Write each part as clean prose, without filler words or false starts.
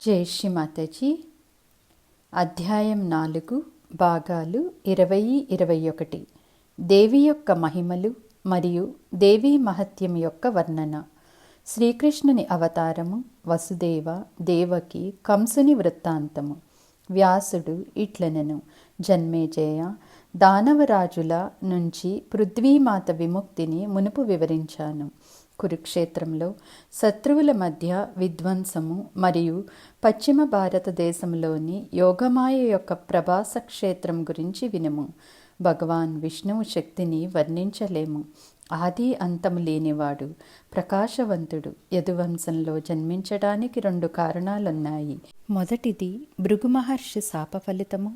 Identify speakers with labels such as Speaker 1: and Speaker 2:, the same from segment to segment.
Speaker 1: జై శ్రీ మాతాజీ. అధ్యాయం 4, భాగాలు 20-21. దేవి యొక్క మహిమలు మరియు దేవీ మహత్యం యొక్క వర్ణన. శ్రీకృష్ణుని అవతారము, వసుదేవ, దేవకి, కంసుని వృత్తాంతము. వ్యాసుడు ఇట్లనెను: జన్మేజయ, దానవరాజుల నుంచి పృథ్వీమాత విముక్తిని మునుపు వివరించాను. కురుక్షేత్రంలో శత్రువుల మధ్య విధ్వంసము మరియు పశ్చిమ భారతదేశంలోని యోగమాయ యొక్క ప్రభాస క్షేత్రం గురించి వినుము. భగవాన్ విష్ణువు శక్తిని వర్ణించలేము. ఆది అంతము లేనివాడు, ప్రకాశవంతుడు. యదువంశంలో జన్మించడానికి 2 కారణాలున్నాయి. మొదటిది భృగు మహర్షి శాప ఫలితము.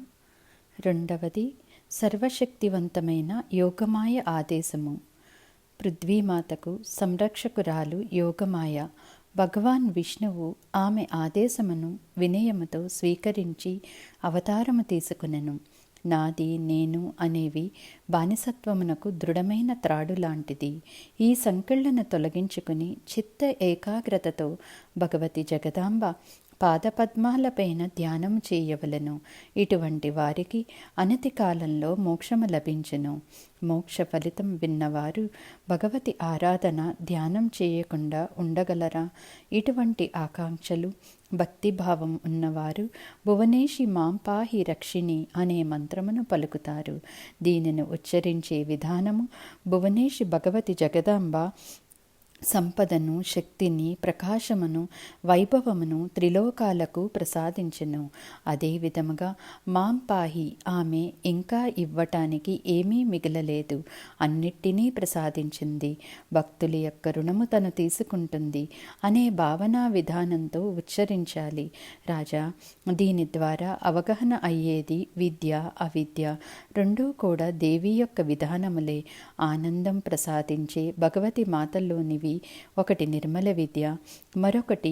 Speaker 1: రెండవది సర్వశక్తివంతమైన యోగమాయ ఆదేశము. పృథ్వీమాతకు సంరక్షకురాలు యోగమాయ. భగవాన్ విష్ణువు ఆమె ఆదేశమును వినయముతో స్వీకరించి అవతారము తీసుకునెను. నాది, నేను అనేవి బానిసత్వమునకు దృఢమైన త్రాడు లాంటిది. ఈ సంకెళ్లను తొలగించుకుని చిత్త ఏకాగ్రతతో భగవతి జగదాంబ పాదపద్మాలపైన ధ్యానం చేయవలెను. ఇటువంటి వారికి అనతి కాలంలో మోక్షము లభించును. మోక్ష ఫలితం విన్నవారు భగవతి ఆరాధన, ధ్యానం చేయకుండా ఉండగలరా? ఇటువంటి ఆకాంక్షలు, భక్తిభావం ఉన్నవారు భువనేషి మాం పాహి రక్షిణి అనే మంత్రమును పలుకుతారు. దీనిని ఉచ్చరించే విధానము భువనేషి భగవతి జగదాంబ సంపదను, శక్తిని, ప్రకాశమును, వైభవమును త్రిలోకాలకు ప్రసాదించెను. అదే విధముగా మాం పాహి ఆమె ఇంకా ఇవ్వటానికి ఏమీ మిగలలేదు, అన్నిటినీ ప్రసాదించింది. భక్తుల యొక్క రుణము తను తీసుకుంటుంది అనే భావనా విధానంతో ఉచ్చరించాలి. రాజా, దీని ద్వారా అవగాహన అయ్యేది విద్య, అవిద్య రెండూ కూడా దేవి యొక్క విధానములే. ఆనందం ప్రసాదించే భగవతి మాతల్లోనివి ఒకటి నిర్మల విద్య, మరొకటి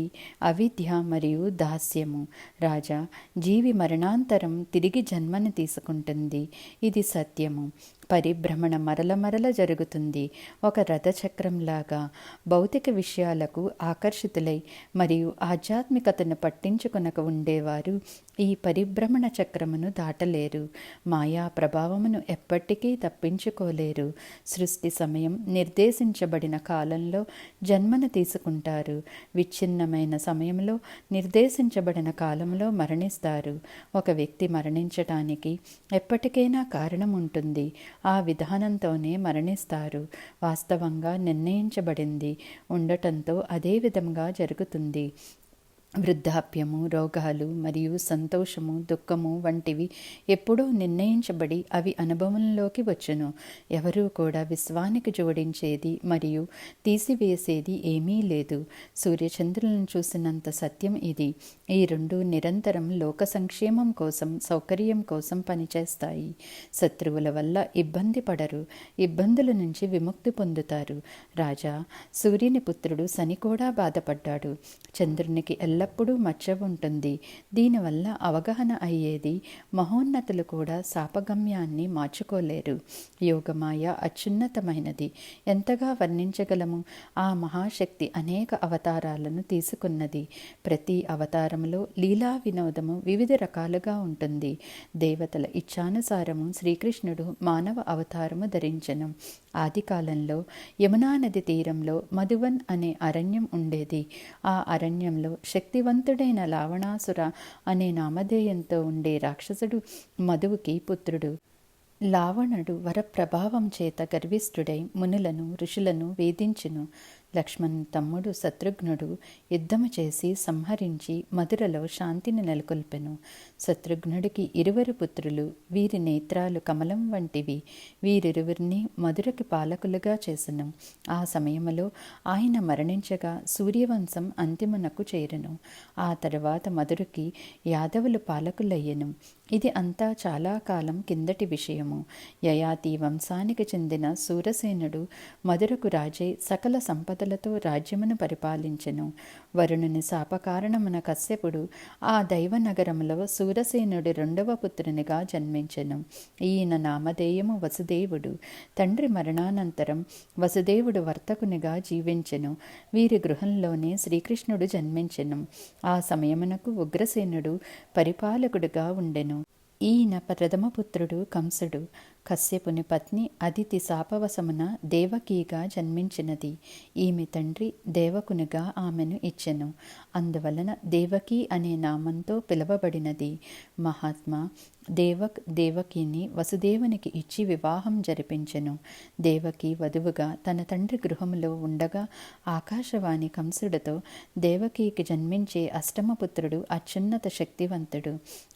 Speaker 1: అవిద్య మరియు దాస్యము. రాజా, జీవి మరణాంతరం తిరిగి జన్మను తీసుకుంటుంది. ఇది సత్యము. పరిభ్రమణ మరల జరుగుతుంది. ఒక రథచక్రంలాగా భౌతిక విషయాలకు ఆకర్షితులై మరియు ఆధ్యాత్మికతను పట్టించుకొనక ఉండేవారు ఈ పరిభ్రమణ చక్రమును దాటలేరు. మాయా ప్రభావమును ఎప్పటికీ తప్పించుకోలేరు. సృష్టి సమయం నిర్దేశించబడిన కాలంలో జన్మను తీసుకుంటారు. విచ్ఛిన్నమైన సమయంలో నిర్దేశించబడిన కాలంలో మరణిస్తారు. ఒక వ్యక్తి మరణించటానికి ఎప్పటికైనా కారణం ఉంటుంది. ఆ విధానంతోనే మరణిస్తారు. వాస్తవంగా నిర్ణయించబడింది ఉండటంతో అదే విధంగా జరుగుతుంది. వృద్ధాప్యము, రోగాలు మరియు సంతోషము, దుఃఖము వంటివి ఎప్పుడూ నిర్ణయించబడి అవి అనుభవంలోకి వచ్చును. ఎవరూ కూడా విశ్వానికి జోడించేది మరియు తీసివేసేది ఏమీ లేదు. సూర్యచంద్రులను చూసినంత సత్యం ఇది. ఈ రెండు నిరంతరం లోక సంక్షేమం కోసం, సౌకర్యం కోసం పనిచేస్తాయి. శత్రువుల వల్ల ఇబ్బంది పడరు, ఇబ్బందుల నుంచి విముక్తి పొందుతారు. రాజా, సూర్యుని పుత్రుడు శని కూడా బాధపడ్డాడు. చంద్రునికి ఎల్లప్పుడూ మచ్చ ఉంటుంది. దీనివల్ల అవగాహన అయ్యేది మహోన్నతులు కూడా శాపగమ్యాన్ని మార్చుకోలేరు. యోగమాయ అత్యున్నతమైనది. ఎంతగా వర్ణించగలము? ఆ మహాశక్తి అనేక అవతారాలను తీసుకున్నది. ప్రతి అవతారంలో లీలా వినోదము వివిధ రకాలుగా ఉంటుంది. దేవతల ఇచ్ఛానుసారము శ్రీకృష్ణుడు మానవ అవతారము ధరించెను. ఆది కాలంలో యమునా నది తీరంలో మధువన్ అనే అరణ్యం ఉండేది. ఆ అరణ్యంలో శక్తివంతుడైన లావణాసుర అనే నామధేయంతో ఉండే రాక్షసుడు మధువుకి పుత్రుడు. లావణుడు వరప్రభావం చేత గర్విష్ఠుడై మునులను, ఋషులను వేధించును. లక్ష్మణ్ తమ్ముడు శత్రుఘ్నుడు యుద్ధము చేసి సంహరించి మధురలో శాంతిని నెలకొల్పెను. శత్రుఘ్నుడికి 2 పుత్రులు. వీరి నేత్రాలు కమలం వంటివి. వీరిరువురిని మధురకి పాలకులుగా చేసెను. ఆ సమయములో ఆయన మరణించగా సూర్యవంశం అంతిమునకు చేరెను. ఆ తరువాత మధురకి యాదవులు పాలకులయ్యెను. ఇది అంతా చాలా కాలం కిందటి విషయము. యయాతి వంశానికి చెందిన శూరసేనుడు మధురకు రాజై సకల సంపదలతో రాజ్యమును పరిపాలించెను. వరుణుని శాపకారణమున కశ్యపుడు ఆ దైవనగరంలో శూరసేనుడి రెండవ పుత్రునిగా జన్మించెను. ఈయన నామధేయము వసుదేవుడు. తండ్రి మరణానంతరం వసుదేవుడు వర్తకునిగా జీవించెను. వీరి గృహంలోనే శ్రీకృష్ణుడు జన్మించెను. ఆ సమయమునకు ఉగ్రసేనుడు పరిపాలకుడుగా ఉండెను. ఈయన ప్రథమపుత్రుడు కంసుడు. కశ్యపుని పత్ని అదితి శాపవశమున దేవకీగా జన్మించినది. ఈమె తండ్రి దేవకునిగా ఆమెను ఇచ్చెను. అందువలన దేవకీ అనే నామంతో పిలువబడినది. మహాత్మా దేవకిని వసుదేవునికి ఇచ్చి వివాహం జరిపించెను. దేవకి వధువుగా తన తండ్రి గృహములో ఉండగా ఆకాశవాణి కంసుడితో, దేవకీకి జన్మించే అష్టమపుత్రుడు అత్యున్నత శక్తివంతుడు,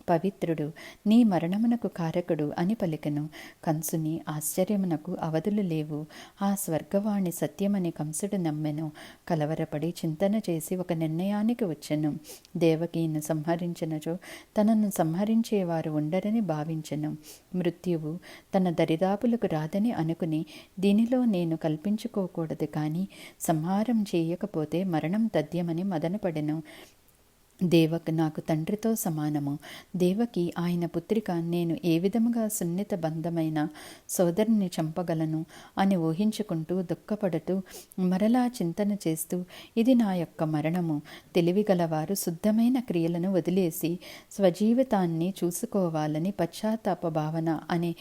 Speaker 1: పవిత్రుడు, నీ మరణమునకు కారకుడు అని పలికెను. కంసుని ఆశ్చర్యమునకు అవధులు లేవు. ఆ స్వర్గవాణి సత్యమని కంసుడు నమ్మెను. కలవరపడి చింతన చేసి ఒక నిర్ణయానికి వచ్చెను. దేవకీను సంహరించినచో తనను సంహరించేవారు ఉండరని భావించెను. మృత్యువు తన దరిదాపులకు రాదని అనుకుని, దీనిలో నేను కల్పించుకోకూడదు కానీ సంహారం చేయకపోతే మరణం తథ్యమని మదనపడెను. దేవక్ నాకు తండ్రితో సమానము. దేవకి ఆయన పుత్రిక. నేను ఏ విధముగా సున్నిత బంధమైన సోదరుని చంపగలను అని ఊహించుకుంటూ దుఃఖపడుతూ మరలా చింతన చేస్తూ, ఇది నా యొక్క మరణము. తెలివిగలవారు శుద్ధమైన క్రియలను వదిలేసి స్వజీవితాన్ని చూసుకోవాలని పశ్చాత్తాప భావన అనే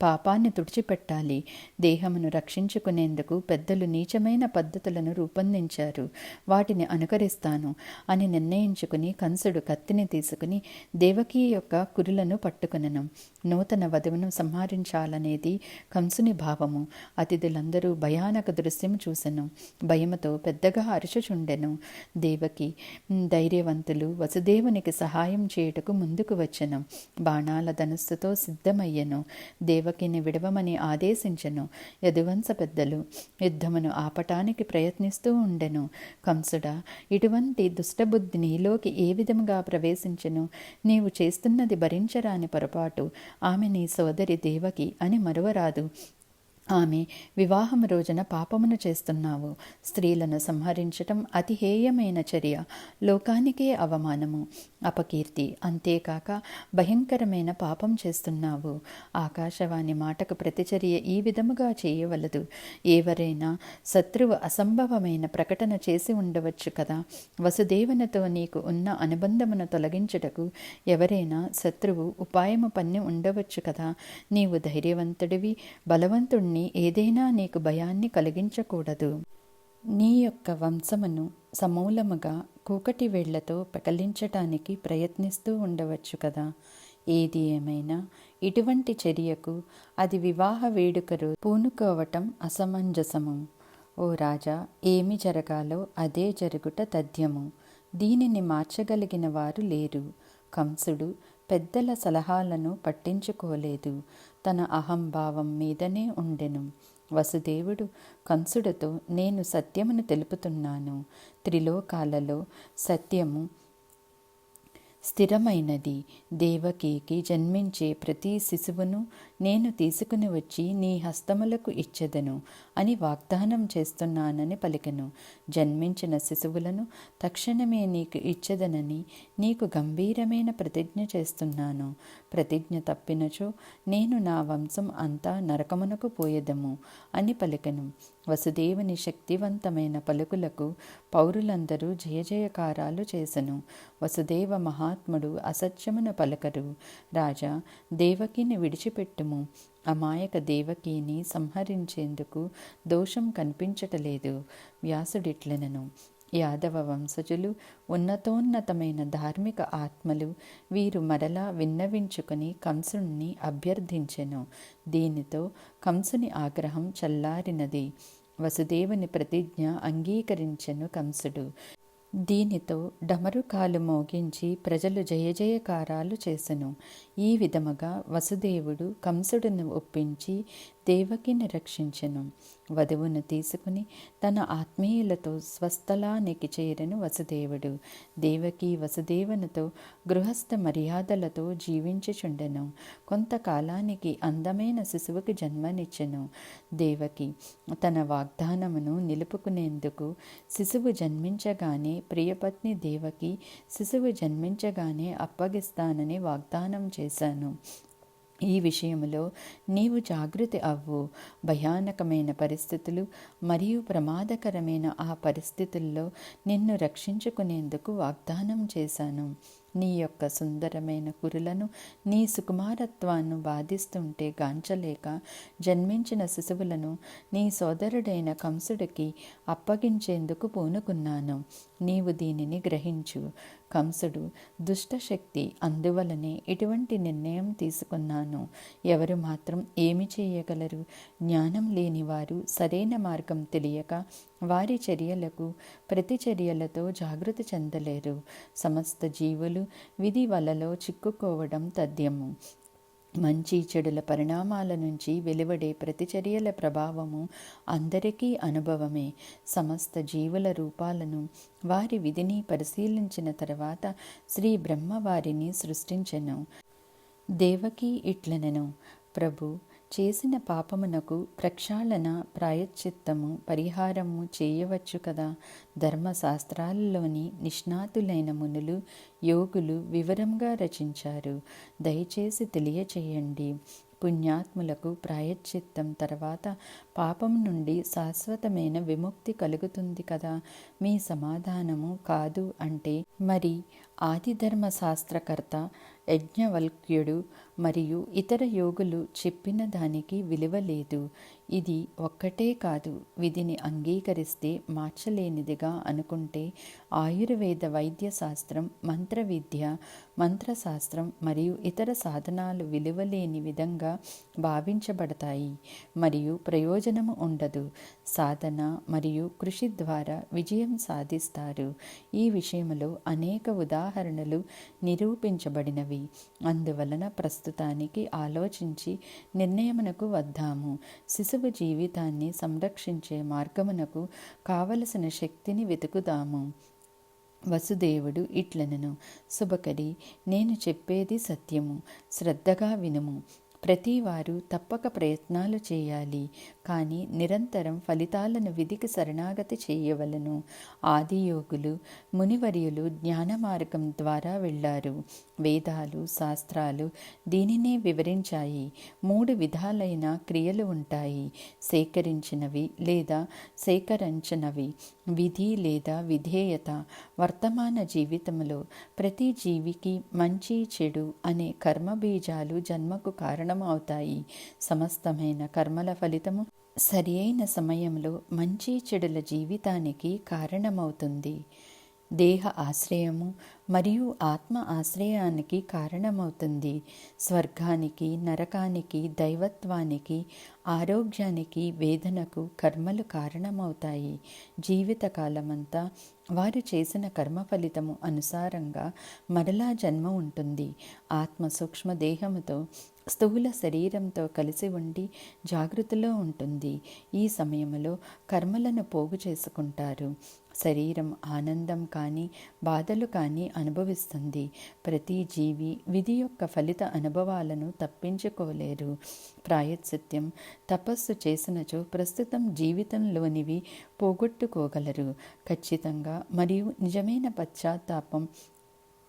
Speaker 1: పాపాన్ని తుడిచిపెట్టాలి. దేహమును రక్షించుకునేందుకు పెద్దలు నీచమైన పద్ధతులను రూపొందించారు. వాటిని అనుకరిస్తాను అని నిర్ణయించుకుని కంసుడు కత్తిని తీసుకుని దేవకీ యొక్క కురులను పట్టుకొనెను. నూతన వధువును సంహరించాలనేది కంసుని భావము. అతిథులందరూ భయానక దృశ్యం చూసెను. భయముతో పెద్దగా అరుచుచుండెను. దేవకి ధైర్యవంతులు వసుదేవునికి సహాయం చేయుటకు ముందుకు వచ్చెను. బాణాల ధనుస్సుతో సిద్ధమయ్యెను. దేవకిని విడవమని ఆదేశించెను. యదువంశ పెద్దలు యుద్ధమును ఆపటానికి ప్రయత్నిస్తూ ఉండెను. కంసుడా, ఇటువంటి దుష్టబుద్ధి నీలోకి ఏ విధముగా ప్రవేశించెను? నీవు చేస్తున్నది భరించరాని పొరపాటు. ఆమె నీ సోదరి దేవకి అని మరువరాదు. ఆమె వివాహం రోజున పాపమును చేస్తున్నావు. స్త్రీలను సంహరించటం అతి హేయమైన చర్య, లోకానికే అవమానము, అపకీర్తి. అంతేకాక భయంకరమైన పాపం చేస్తున్నావు. ఆకాశవాణి మాటకు ప్రతిచర్య ఈ విధముగా చేయవలదు. ఎవరైనా శత్రువు అసంభవమైన ప్రకటన చేసి ఉండవచ్చు కదా. వసుదేవునితో నీకు ఉన్న అనుబంధమును తొలగించుటకు ఎవరైనా శత్రువు ఉపాయము పన్ని ఉండవచ్చు కదా. నీవు ధైర్యవంతుడివి, బలవంతుడిని. ఏదైనా నీకు భయాన్ని కలిగించకూడదు. నీ యొక్క వంశమును సమూలముగా కూకటి వేళ్లతో పెకలించటానికి ప్రయత్నిస్తూ ఉండవచ్చు కదా. ఏది ఏమైనా ఇటువంటి చర్యకు అది వివాహ వేడుకరు పూనుకోవటం అసమంజసము. ఓ రాజా, ఏమి జరగాలో అదే జరుగుట తథ్యము. దీనిని మార్చగలిగిన వారు లేరు. కంసుడు పెద్దల సలహాలను పట్టించుకోలేదు. తన అహంభావం మీదనే ఉండెను. వసుదేవుడు కంసుడితో, నేను సత్యమును తెలుపుతున్నాను. త్రిలోకాలలో సత్యము స్థిరమైనది. దేవకీకి జన్మించే ప్రతి శిశువును నేను తీసుకుని వచ్చి నీ హస్తములకు ఇచ్చెదను అని వాగ్దానం చేస్తున్నానని పలికెను. జన్మించిన శిశువులను తక్షణమే నీకు ఇచ్చెదనని నీకు గంభీరమైన ప్రతిజ్ఞ చేస్తున్నాను. ప్రతిజ్ఞ తప్పినచో నేను నా వంశం అంతా నరకమునకు పోయేదము అని పలికెను. వసుదేవుని శక్తివంతమైన పలుకులకు పౌరులందరూ జయజయకారాలు చేసెను. వసుదేవ మహాత్ముడు అసత్యమున పలకరు. రాజా, దేవకిని విడిచిపెట్టుము. అమాయక దేవకిని సంహరించేందుకు దోషం కనిపించటలేదు. వ్యాసుడిట్లనెను, యాదవ వంశజులు ఉన్నతోన్నతమైన ధార్మిక ఆత్మలు. వీరు మరలా విన్నవించుకుని కంసుని అభ్యర్థించెను. దీనితో కంసుని ఆగ్రహం చల్లారినది. వసుదేవుని ప్రతిజ్ఞ అంగీకరించెను కంసుడు. దీనితో డమరుకాలు మోగించి ప్రజలు జయజయకారాలు చేసెను. ఈ విధముగా వసుదేవుడు కంసుడును ఒప్పించి దేవకిని రక్షించెను. వధువును తీసుకుని తన ఆత్మీయులతో స్వస్థలానికి చేరెను వసుదేవుడు. దేవకి వసుదేవునితో గృహస్థ మర్యాదలతో జీవించుచుండెను. కొంతకాలానికి అందమైన శిశువుకి జన్మనిచ్చెను. దేవకి తన వాగ్దానమును నిలుపుకునేందుకు శిశువు జన్మించగానే ప్రియపత్ని దేవకి శిశువు జన్మించగానే అప్పగిస్తానని వాగ్దానం చేశాను. ఈ విషయంలో నీవు జాగృతి అవ్వు. భయానకమైన పరిస్థితులు మరియు ప్రమాదకరమైన ఆ పరిస్థితుల్లో నిన్ను రక్షించుకునేందుకు వాగ్దానం చేశాను. నీ యొక్క సుందరమైన కురులను నీ సుకుమారత్వాన్ని బాధిస్తుంటే గాంచలేక జన్మించిన శిశువులను నీ సోదరుడైన కంసుడికి అప్పగించేందుకు పూనుకున్నాను. నీవు దీనిని గ్రహించు. కంసుడు దుష్టశక్తి, అందువలనే ఇటువంటి నిర్ణయం తీసుకున్నాను. ఎవరు మాత్రం ఏమి చేయగలరు? జ్ఞానం లేనివారు సరైన మార్గం తెలియక వారి చర్యలకు ప్రతిచర్యలతో జాగృతి చెందలేరు. సమస్త జీవులు విధి వలలో చిక్కుకోవడం తథ్యము. మంచి చెడుల పరిణామాల నుంచి వెలువడే ప్రతిచర్యల ప్రభావము అందరికీ అనుభవమే. సమస్త జీవుల రూపాలను వారి విధిని పరిశీలించిన తర్వాత శ్రీ బ్రహ్మ వారిని సృష్టించెను. దేవకి ఇట్లనెను, ప్రభు, చేసిన పాపమునకు ప్రక్షాళన, ప్రాయశ్చిత్తము, పరిహారము చేయవచ్చు కదా. ధర్మశాస్త్రాలలోని నిష్ణాతులైన మునులు, యోగులు వివరంగా రచించారు. దయచేసి తెలియచేయండి. పుణ్యాత్ములకు ప్రాయశ్చిత్తం తర్వాత పాపం నుండి శాశ్వతమైన విముక్తి కలుగుతుంది కదా. మీ సమాధానము కాదు అంటే మరి ఆదిధర్మశాస్త్రకర్త యజ్ఞవల్క్యుడు మరియు ఇతర యోగులు చెప్పిన దానికి విలువ లేదు. ఇది ఒక్కటే కాదు, విధిని అంగీకరిస్తే మార్చలేనిదిగా అనుకుంటే ఆయుర్వేద వైద్య శాస్త్రం, మంత్ర విద్య, మంత్రశాస్త్రం మరియు ఇతర సాధనాలు విలువలేని విధంగా భావించబడతాయి మరియు ప్రయోజనము ఉండదు. సాధన మరియు కృషి ద్వారా విజయం సాధిస్తారు. ఈ విషయంలో అనేక ఉదాహరణలు నిరూపించబడినవి. అందువలన ప్రస్తుతానికి ఆలోచించి నిర్ణయమునకు వద్దాము. శిశువు జీవితాన్ని సంరక్షించే మార్గమునకు కావలసిన శక్తిని వెతుకుదాము. వసుదేవుడు ఇట్లనెను, శుభకరి, నేను చెప్పేది సత్యము. శ్రద్ధగా వినుము. ప్రతివారు తప్పక ప్రయత్నాలు చేయాలి, కానీ నిరంతరం ఫలితాలను విధికి శరణాగతి చేయవలను. ఆదియోగులు, మునివర్యులు జ్ఞాన మార్గం ద్వారా వెళ్ళారు. వేదాలు, శాస్త్రాలు దీనినే వివరించాయి. 3 విధాలైన క్రియలు ఉంటాయి: సేకరించినవి లేదా సేకరించనవి, విధి లేదా విధేయత. వర్తమాన జీవితంలో ప్రతి జీవికి మంచి చెడు అనే కర్మబీజాలు జన్మకు కారణమవుతాయి. సమస్తమైన కర్మల ఫలితము సరి అయిన సమయంలో మంచి చెడుల జీవితానికి కారణమవుతుంది. దేహ ఆశ్రయము మరియు ఆత్మ ఆశ్రయానికి కారణమవుతుంది. స్వర్గానికి, నరకానికి, దైవత్వానికి, ఆరోగ్యానికి, వేదనకు కర్మలు కారణమవుతాయి. జీవితకాలమంతా వారు చేసిన కర్మ ఫలితము అనుసారంగా మరలా జన్మ ఉంటుంది. ఆత్మ సూక్ష్మ దేహముతో స్థూల శరీరంతో కలిసి ఉండి జాగృతిలో ఉంటుంది. ఈ సమయంలో కర్మలను పోగు చేసుకుంటారు. శరీరం ఆనందం కానీ బాధలు కానీ అనుభవిస్తుంది. ప్రతి జీవి విధి యొక్క ఫలిత అనుభవాలను తప్పించుకోలేరు. ప్రాయశ్చిత్యం, తపస్సు చేసినచో ప్రస్తుతం జీవితంలోనివి పోగొట్టుకోగలరు. ఖచ్చితంగా మరియు నిజమైన పశ్చాత్తాపం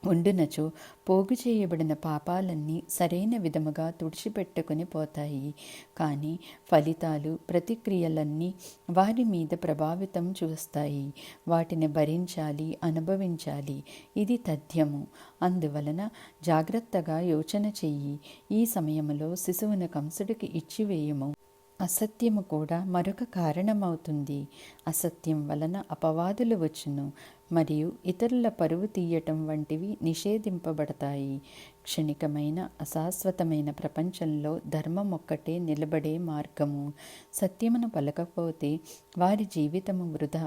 Speaker 1: ఉండునచో పోగు చేయబడిన పాపాలన్నీ సరైన విధముగా తుడిచిపెట్టుకుని పోతాయి. కానీ ఫలితాలు, ప్రతిక్రియలన్నీ వారి మీద ప్రభావితం చూస్తాయి. వాటిని భరించాలి, అనుభవించాలి. ఇది తథ్యము. అందువలన జాగ్రత్తగా యోచన చెయ్యి. ఈ సమయంలో శిశువును కంసుడికి ఇచ్చివేయము. అసత్యము కూడా మరొక కారణమవుతుంది. అసత్యం వలన అపవాదులు వచ్చును మరియు ఇతరుల పరువు తీయటం వంటివి నిషేధింపబడతాయి. క్షణికమైన అశాశ్వతమైన ప్రపంచంలో ధర్మం ఒక్కటే నిలబడే మార్గము. సత్యమును పలకపోతే వారి జీవితము వృధా.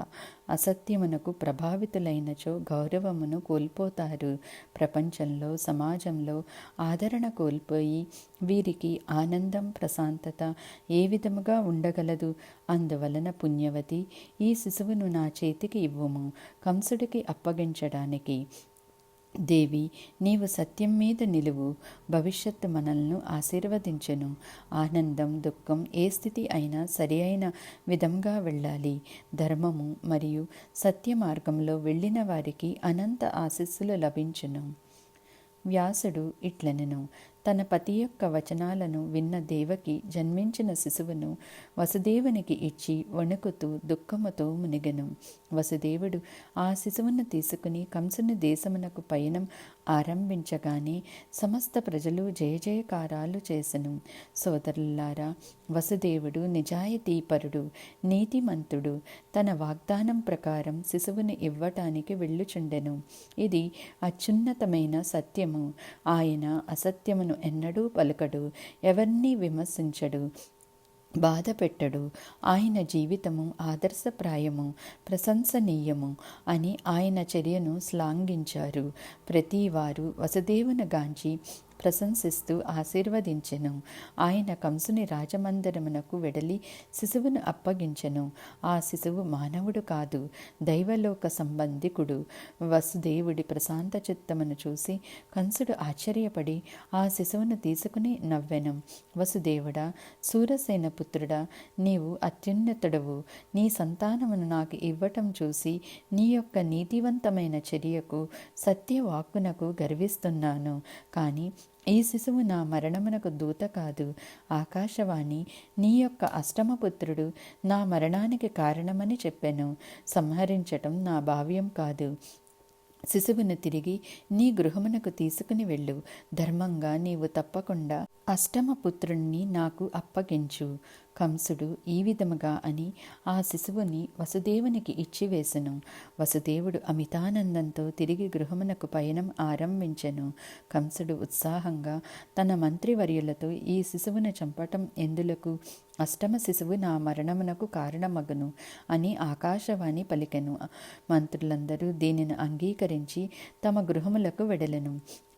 Speaker 1: అసత్యమునకు ప్రభావితులైనచో గౌరవమును కోల్పోతారు. ప్రపంచంలో, సమాజంలో ఆదరణ కోల్పోయి వీరికి ఆనందం, ప్రశాంతత ఏ విధముగా ఉండగలదు? అందువలన పుణ్యవతి, ఈ శిశువును నా చేతికి ఇవ్వుము, కంసుడికి అప్పగించడానికి. దేవి, నీవు సత్యం మీద నిలువు. భవిష్యత్తు మనల్ని ఆశీర్వదించెను. ఆనందం, దుఃఖం ఏ స్థితి అయినా సరి అయిన విధంగా వెళ్ళాలి. ధర్మము మరియు సత్య మార్గంలో వెళ్ళిన వారికి అనంత ఆశీస్సులు లభించును. వ్యాసుడు ఇట్లనెను. తన పతి యొక్క వచనాలను విన్న దేవకి జన్మించిన శిశువును వసుదేవునికి ఇచ్చి వణుకుతూ దుఃఖముతో మునిగెను. వసుదేవుడు ఆ శిశువును తీసుకుని కంసుని దేశమునకు పయనం ఆరంభించగానే సమస్త ప్రజలు జయజయకారాలు చేసెను. సోదరులారా, వసుదేవుడు నిజాయితీపరుడు, నీతిమంతుడు. తన వాగ్దానం ప్రకారం శిశువుని ఇవ్వటానికి వెళ్ళుచుండెను. ఇది అత్యున్నతమైన సత్యము. ఆయన అసత్యమును ఎన్నడూ పలుకడు, ఎవరినీ విమర్శించడు, బాధ పెట్టడు. ఆయన జీవితము ఆదర్శప్రాయము, ప్రశంసనీయము అని ఆయన చర్యను శ్లాఘించారు. ప్రతి వారు వసుదేవుని గాంచి ప్రశంసిస్తూ ఆశీర్వదించెను. ఆయన కంసుని రాజమందిరమునకు వెడలి శిశువును అప్పగించెను. ఆ శిశువు మానవుడు కాదు, దైవలోక సంబంధికుడు. వసుదేవుడి ప్రశాంత చిత్తమును చూసి కంసుడు ఆశ్చర్యపడి ఆ శిశువును తీసుకుని నవ్వెను. వసుదేవుడా, సూరసేన పుత్రుడా, నీవు అత్యున్నతుడవు. నీ సంతానమును నాకు ఇవ్వటం చూసి నీ యొక్క నీతివంతమైన చర్యకు, సత్యవాక్కునకు గర్విస్తున్నాను. కానీ ఈ శిశువు నా మరణమునకు దూత కాదు. ఆకాశవాణి, నీ యొక్క అష్టమపుత్రుడు నా మరణానికి కారణమని చెప్పెను. సంహరించటం నా భావ్యం కాదు. శిశువును తిరిగి నీ గృహమునకు తీసుకుని వెళ్ళు. ధర్మంగా నీవు తప్పకుండా అష్టమపుత్రుణ్ణి నాకు అప్పగించు. కంసుడు ఈ విధముగా అని ఆ శిశువుని వసుదేవునికి ఇచ్చివేసెను. వసుదేవుడు అమితానందంతో తిరిగి గృహమునకు పయనం ఆరంభించెను. కంసుడు ఉత్సాహంగా తన మంత్రివర్యులతో ఈ శిశువును చంపటం ఎందులకు? అష్టమ శిశువు నా మరణమునకు కారణమగును అని ఆకాశవాణి పలికెను. మంత్రులందరూ దీనిని అంగీకరించి తమ గృహములకు వెడలెను.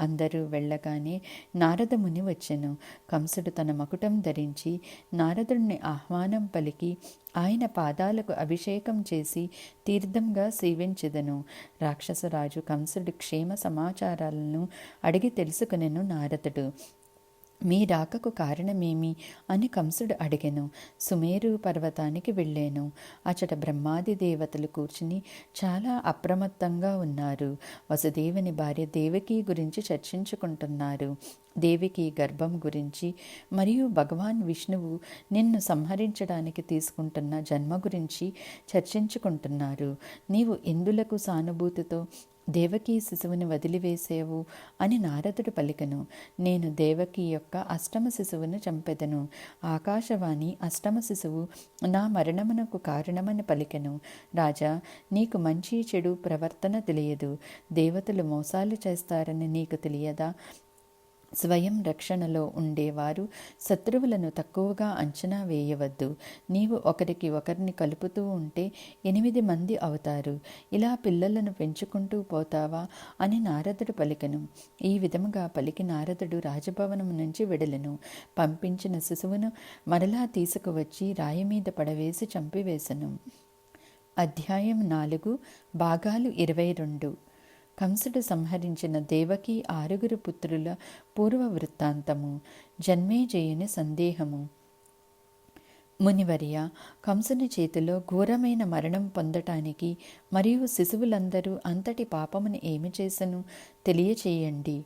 Speaker 1: అందరూ వెళ్ళగానే నారదముని వచ్చెను. కంసుడు తన మకుటం ధరించి నారదుడిని ఆహ్వానం పలికి ఆయన పాదాలకు అభిషేకం చేసి తీర్థంగా సేవించెదను. రాక్షసరాజు కంసుడి క్షేమ సమాచారాలను అడిగి తెలుసుకునెను నారదుడు. మీ రాకకు కారణమేమి అని కంసుడు అడిగెను. సుమేరు పర్వతానికి వెళ్ళాను. అచట బ్రహ్మాది దేవతలు కూర్చుని చాలా అప్రమత్తంగా ఉన్నారు. వసుదేవుని భార్య దేవకి గురించి చర్చించుకుంటున్నారు. దేవికి గర్భం గురించి మరియు భగవాన్ విష్ణువు నిన్ను సంహరించడానికి తీసుకుంటున్న జన్మ గురించి చర్చించుకుంటున్నారు. నీవు ఎందులకు సానుభూతితో దేవకీ శిశువుని వదిలివేసేవు అని నారదుడు పలికెను. నేను దేవకి యొక్క అష్టమ శిశువును చంపెదను. ఆకాశవాణి అష్టమ శిశువు నా మరణమునకు కారణమని పలికెను. రాజా, నీకు మంచి చెడు ప్రవర్తన తెలియదు. దేవతలు మోసాలు చేస్తారని నీకు తెలియదా? స్వయం రక్షణలో ఉండేవారు శత్రువులను తక్కువగా అంచనా వేయవద్దు. నీవు ఒకరికి ఒకరిని కలుపుతూ ఉంటే 8 మంది అవుతారు. ఇలా పిల్లలను పెంచుకుంటూ పోతావా అని నారదుడు పలికెను. ఈ విధముగా పలికి నారదుడు రాజభవనం నుంచి వెడలెను. పంపించిన శిశువును మరలా తీసుకువచ్చి రాయి మీద పడవేసి చంపివేశను. అధ్యాయం 4 భాగాలు 22. కంసుడు సంహరించిన దేవకి 6 పుత్రుల పూర్వ వృత్తాంతము. జన్మేజయుని సందేహము. మునివర్య, కంసుని చేతిలో ఘోరమైన మరణం పొందటానికి మరియు శిశువులందరూ అంతటి పాపమును ఏమి చేసెను తెలియచేయండి.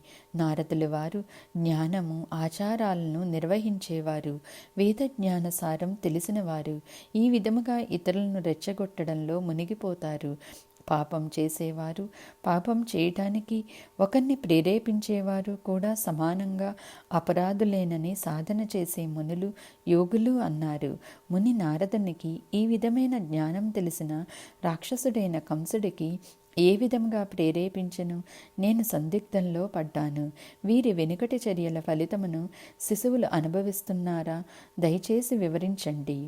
Speaker 1: నారదుల వారు జ్ఞానము, ఆచారాలను నిర్వహించేవారు, వేద జ్ఞానసారం తెలిసినవారు. ఈ విధముగా ఇతరులను రెచ్చగొట్టడంలో మునిగిపోతారు. పాపం చేసేవారు, పాపం చేయటానికి ఒకరిని ప్రేరేపించేవారు కూడా సమానంగా అపరాధులేనని సాధన చేసే మునులు, యోగులు అన్నారు. ముని నారదునికి ఈ విధమైన జ్ఞానం తెలిసిన రాక్షసుడైన కంసుడికి ఏ విధంగా ప్రేరేపించెను? నేను సందిగ్ధంలో పడ్డాను. వీరి వెనుకటి చర్యల ఫలితమును శిశువులు అనుభవిస్తున్నారా? దయచేసి వివరించండి.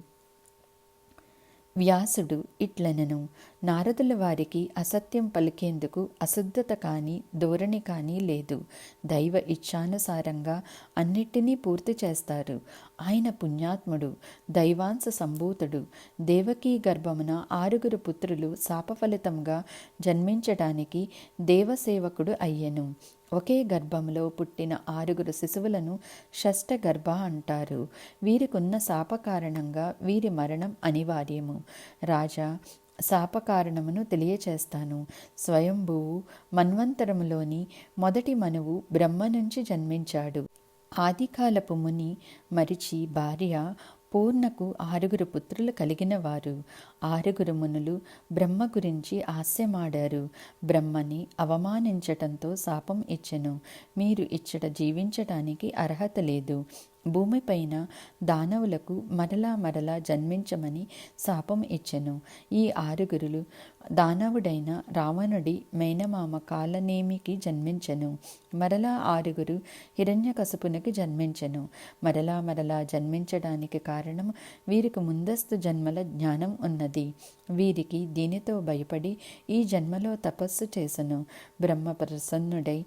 Speaker 1: వ్యాసుడు ఇట్లనెను. నారదుల వారికి అసత్యం పలికేందుకు అశుద్ధత కానీ ధోరణి కానీ లేదు. దైవ ఇచ్ఛానుసారంగా అన్నిటినీ పూర్తి చేస్తారు. ఆయన పుణ్యాత్ముడు, దైవాంశ సంభూతుడు. దేవకీ గర్భమున 6 పుత్రులు శాపఫలితంగా జన్మించటానికి దేవసేవకుడు అయ్యెను. ఒకే గర్భంలో పుట్టిన 6 శిశువులను షష్ఠగర్భ అంటారు. వీరికున్న శాప కారణంగా వీరి మరణం అనివార్యము. రాజా, శాపకారణమును తెలియచేస్తాను. స్వయంభువు మన్వంతరములోని మొదటి మనువు బ్రహ్మ నుంచి జన్మించాడు. ఆదికాలపు ముని మరిచి భార్య పూర్ణకు 6 పుత్రులు కలిగిన వారు. 6 మునులు బ్రహ్మ గురించి హాస్యమాడారు. బ్రహ్మని అవమానించటంతో శాపం ఇచ్చెను. మీరు ఇచ్చట జీవించటానికి అర్హత లేదు. భూమిపైన దానవులకు మరలా జన్మించమని శాపం ఇచ్చెను. ఈ 6 దానవుడైన రావణుడి మేనమామ కాలనేమికి జన్మించెను. మరలా 6 హిరణ్యకశపునికి జన్మించెను. మరలా జన్మించడానికి కారణం వీరికి ముందస్తు జన్మల జ్ఞానం ఉన్నది. వీరికి దీనితో భయపడి ఈ జన్మలో తపస్సు చేసెను. బ్రహ్మ ప్రసన్నుడై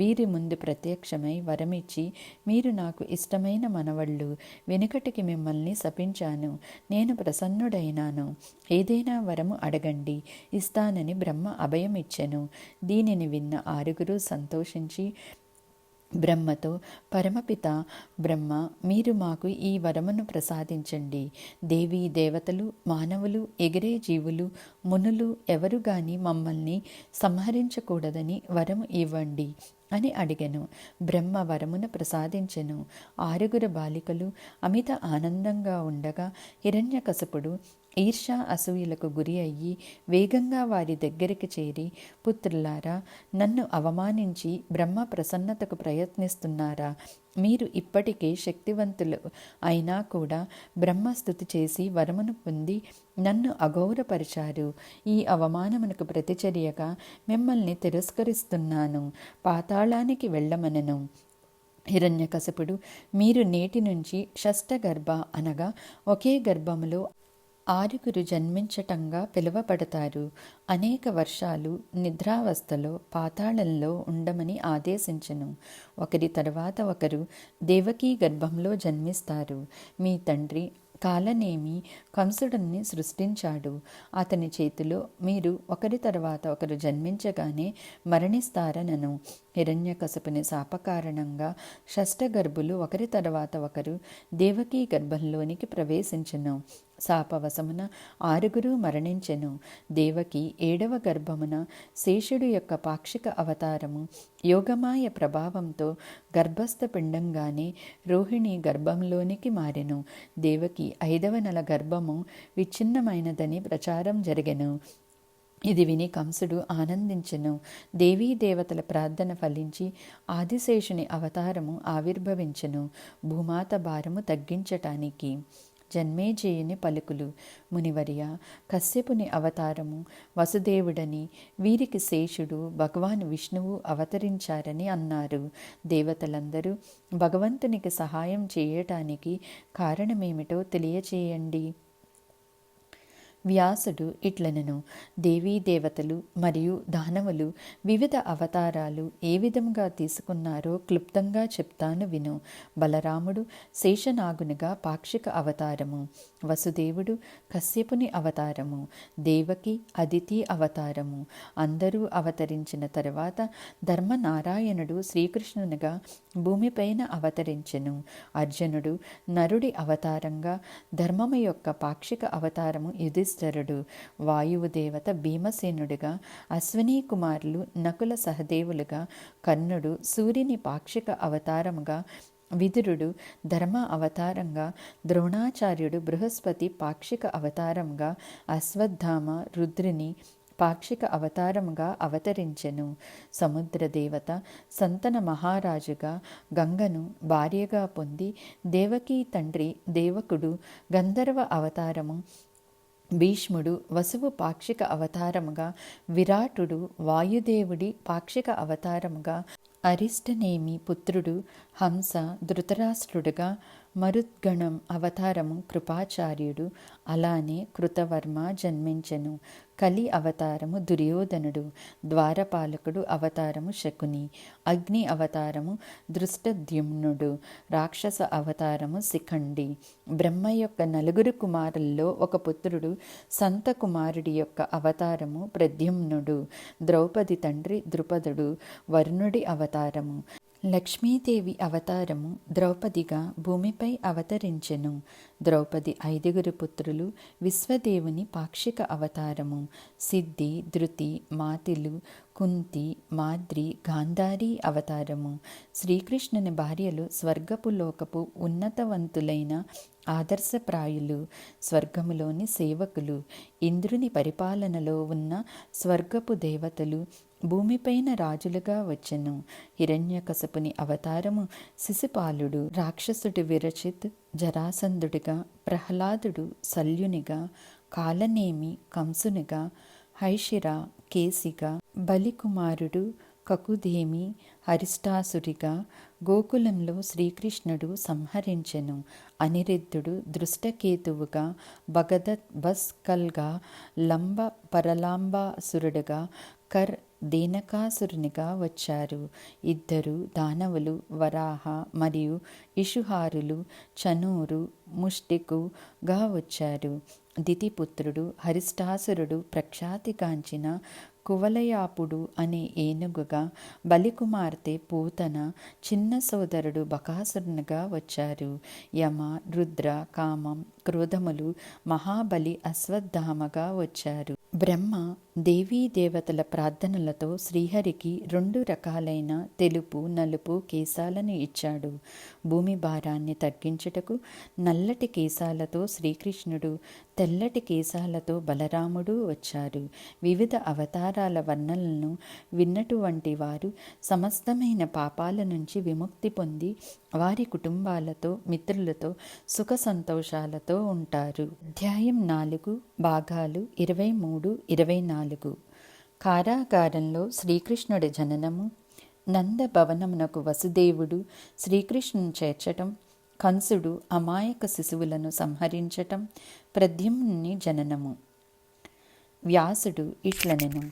Speaker 1: వీరి ముందు ప్రత్యక్షమై వరమిచ్చి, మీరు నాకు ఇష్టమైన మనవళ్ళు, వెనుకటికి మిమ్మల్ని శపించాను, నేను ప్రసన్నుడైనాను, ఏదైనా వరము అడగండి ఇస్తానని బ్రహ్మ అభయం ఇచ్చెను. దీనిని విన్న 6 సంతోషించి బ్రహ్మతో, పరమపిత బ్రహ్మ, మీరు మాకు ఈ వరమును ప్రసాదించండి. దేవీ దేవతలు, మానవులు, ఎగిరే జీవులు, మునులు ఎవరు గాని మమ్మల్ని సంహరించకూడదని వరము ఇవ్వండి అని అడిగెను. బ్రహ్మ వరమును ప్రసాదించెను. 6 బాలికలు అమిత ఆనందంగా ఉండగా హిరణ్యకశపుడు ఈర్ష అసూయలకు గురి అయ్యి వేగంగా వారి దగ్గరికి చేరి, పుత్రులారా, నన్ను అవమానించి బ్రహ్మ ప్రసన్నతకు ప్రయత్నిస్తున్నారా? మీరు ఇప్పటికే శక్తివంతులు అయినా కూడా బ్రహ్మస్తుతి చేసి వరమును పొంది నన్ను అగౌరపరిచారు. ఈ అవమానమునకు ప్రతిచర్యగా మిమ్మల్ని తిరస్కరిస్తున్నాను. పాతాళానికి వెళ్ళమనెను. హిరణ్యకశపుడు, మీరు నేటి నుంచి షష్ఠగర్భ అనగా ఒకే గర్భములో 6 జన్మించటంగా పిలువబడతారు. అనేక వర్షాలు నిద్రావస్థలో పాతాళంలో ఉండమని ఆదేశించెను. ఒకరి తర్వాత ఒకరు దేవకీ గర్భంలో జన్మిస్తారు. మీ తండ్రి కాలనేమి కంసుడుని సృష్టించాడు. అతని చేతిలో మీరు ఒకరి తర్వాత ఒకరు జన్మించగానే మరణిస్తారనను. హిరణ్యకశపుని శాపకారణంగా షష్ఠగర్భులు ఒకరి తర్వాత ఒకరు దేవకీ గర్భంలోనికి ప్రవేశించెను. శాపవశమున 6 మరణించెను. దేవకి 7వ గర్భమున శేషుడు యొక్క పాక్షిక అవతారము యోగమాయ ప్రభావంతో గర్భస్థ పిండంగానే రోహిణి గర్భంలోనికి మారెను. దేవకి 5వ నెల గర్భము విచ్ఛిన్నమైనదని ప్రచారం జరిగెను. ఇది విని కంసుడు ఆనందించెను. దేవీ దేవతల ప్రార్థన ఫలించి ఆదిశేషుని అవతారము ఆవిర్భవించెను. భూమాత భారము తగ్గించటానికి. జన్మేజయుని పలుకులు. మునివర్య, కశ్యపుని అవతారము వసుదేవుడని, వీరికి శేషుడు భగవాన్ విష్ణువు అవతరించారని అన్నారు. దేవతలందరూ భగవంతునికి సహాయం చేయటానికి కారణమేమిటో తెలియచేయండి. వ్యాసుడు ఇట్లనెను. దేవీ దేవతలు మరియు దానవులు వివిధ అవతారాలు ఏ విధంగా తీసుకున్నారో క్లుప్తంగా చెప్తాను విను. బలరాముడు శేషనాగునిగా పాక్షిక అవతారము, వసుదేవుడు కశ్యపుని అవతారము, దేవకి అదితి అవతారము. అందరూ అవతరించిన తరువాత ధర్మనారాయణుడు శ్రీకృష్ణునిగా భూమిపైన అవతరించెను. అర్జునుడు నరుడి అవతారంగా, ధర్మము యొక్క పాక్షిక అవతారము యుధిష్ఠరుడు, వాయువు దేవత భీమసేనుడిగా, అశ్వినీ కుమారులు నకుల సహదేవులుగా, కర్ణుడు సూర్యుని పాక్షిక అవతారముగా, విదురుడు ధర్మ అవతారంగా, ద్రోణాచార్యుడు బృహస్పతి పాక్షిక అవతారంగా, అశ్వత్థామ రుద్రుని పాక్షిక అవతారముగా అవతరించెను. సముద్రదేవత సంతన మహారాజుగా, గంగను భార్యగా పొంది, దేవకీ తండ్రి దేవకుడు గంధర్వ అవతారము భీష్ముడు వసువు పాక్షిక అవతారముగా, విరాటుడు వాయుదేవుడి పాక్షిక అవతారముగా, అరిష్టనేమి పుత్రుడు హంస ధృతరాష్ట్రుడుగా, మరుద్గణం అవతారము కృపాచార్యుడు, అలానే కృతవర్మ జన్మించెను. కలి అవతారము దుర్యోధనుడు, ద్వారపాలకుడు అవతారము శకుని, అగ్ని అవతారము దృష్టద్యుమ్నుడు, రాక్షస అవతారము శిఖండి. బ్రహ్మ యొక్క నలుగురు కుమారుల్లో ఒక పుత్రుడు సంతకుమారుడి యొక్క అవతారము ప్రద్యుమ్నుడు, ద్రౌపది తండ్రి ద్రుపదుడు వరుణుడి అవతారము. లక్ష్మీదేవి అవతారము ద్రౌపదిగా భూమిపై అవతరించెను. ద్రౌపది 5 పుత్రులు విశ్వదేవుని పాక్షిక అవతారము. సిద్ధి, ధృతి, మాతిలు, కుంతి, మాద్రి, గాంధారి అవతారము. శ్రీకృష్ణుని భార్యలు స్వర్గపు లోకపు ఉన్నతవంతులైన ఆదర్శప్రాయులు, స్వర్గములోని సేవకులు. ఇంద్రుని పరిపాలనలో ఉన్న స్వర్గపు దేవతలు భూమిపైన రాజులుగా వచ్చెను. హిరణ్యకశపుని అవతారము శిశుపాలుడు, రాక్షసుడి విరచిత్ జరాసంధుడిగా, ప్రహ్లాదుడు శల్యునిగా, కాలనేమి కంసునిగా, హైషిర కేసిగా, బలికుమారుడు కకుధేమి హరిష్టాసురిగా, గోకులంలో శ్రీకృష్ణుడు సంహరించెను. అనిరుద్ధుడు దృష్టకేతువుగా, భగదత్ భస్కల్గా, లంబ పరలాంబాసురుడుగా, కర్ దేనకాసురునిగా వచ్చారు. 2 దానవులు వరాహ మరియు ఇషుహారులు చనూరు ముష్టికుగా వచ్చారు. దితిపుత్రుడు హరిష్టాసురుడు ప్రఖ్యాతిగాంచిన కువలయాపుడు అనే ఏనుగుగా, బలికుమార్తె పూతన చిన్న సోదరుడు బకాసురునిగా వచ్చారు. యమ, రుద్ర, కామం, క్రోధములు మహాబలి అశ్వత్థామగా వచ్చారు. బ్రహ్మ దేవీ దేవతల ప్రార్థనలతో శ్రీహరికి 2 రకాలైన తెలుపు, నలుపు కేశాలను ఇచ్చాడు. భూమి భారాన్ని తగ్గించుటకు నల్లటి కేశాలతో శ్రీకృష్ణుడు, తెల్లటి కేశాలతో బలరాముడు వచ్చారు. వివిధ అవతారాల వర్ణనలను విన్నటువంటి వారు సమస్తమైన పాపాల నుంచి విముక్తి పొంది వారి కుటుంబాలతో, మిత్రులతో సుఖ సంతోషాలతో ఉంటారు. అధ్యాయం 4 భాగాలు 23, 24. కారాగారంలో శ్రీకృష్ణుడి జననము, నందభవనమునకు వసుదేవుడు శ్రీకృష్ణుని చేర్చటం, కంసుడు అమాయక శిశువులను సంహరించటం, ప్రద్యుమ్నుని జననము. వ్యాసుడు ఇట్లనెను: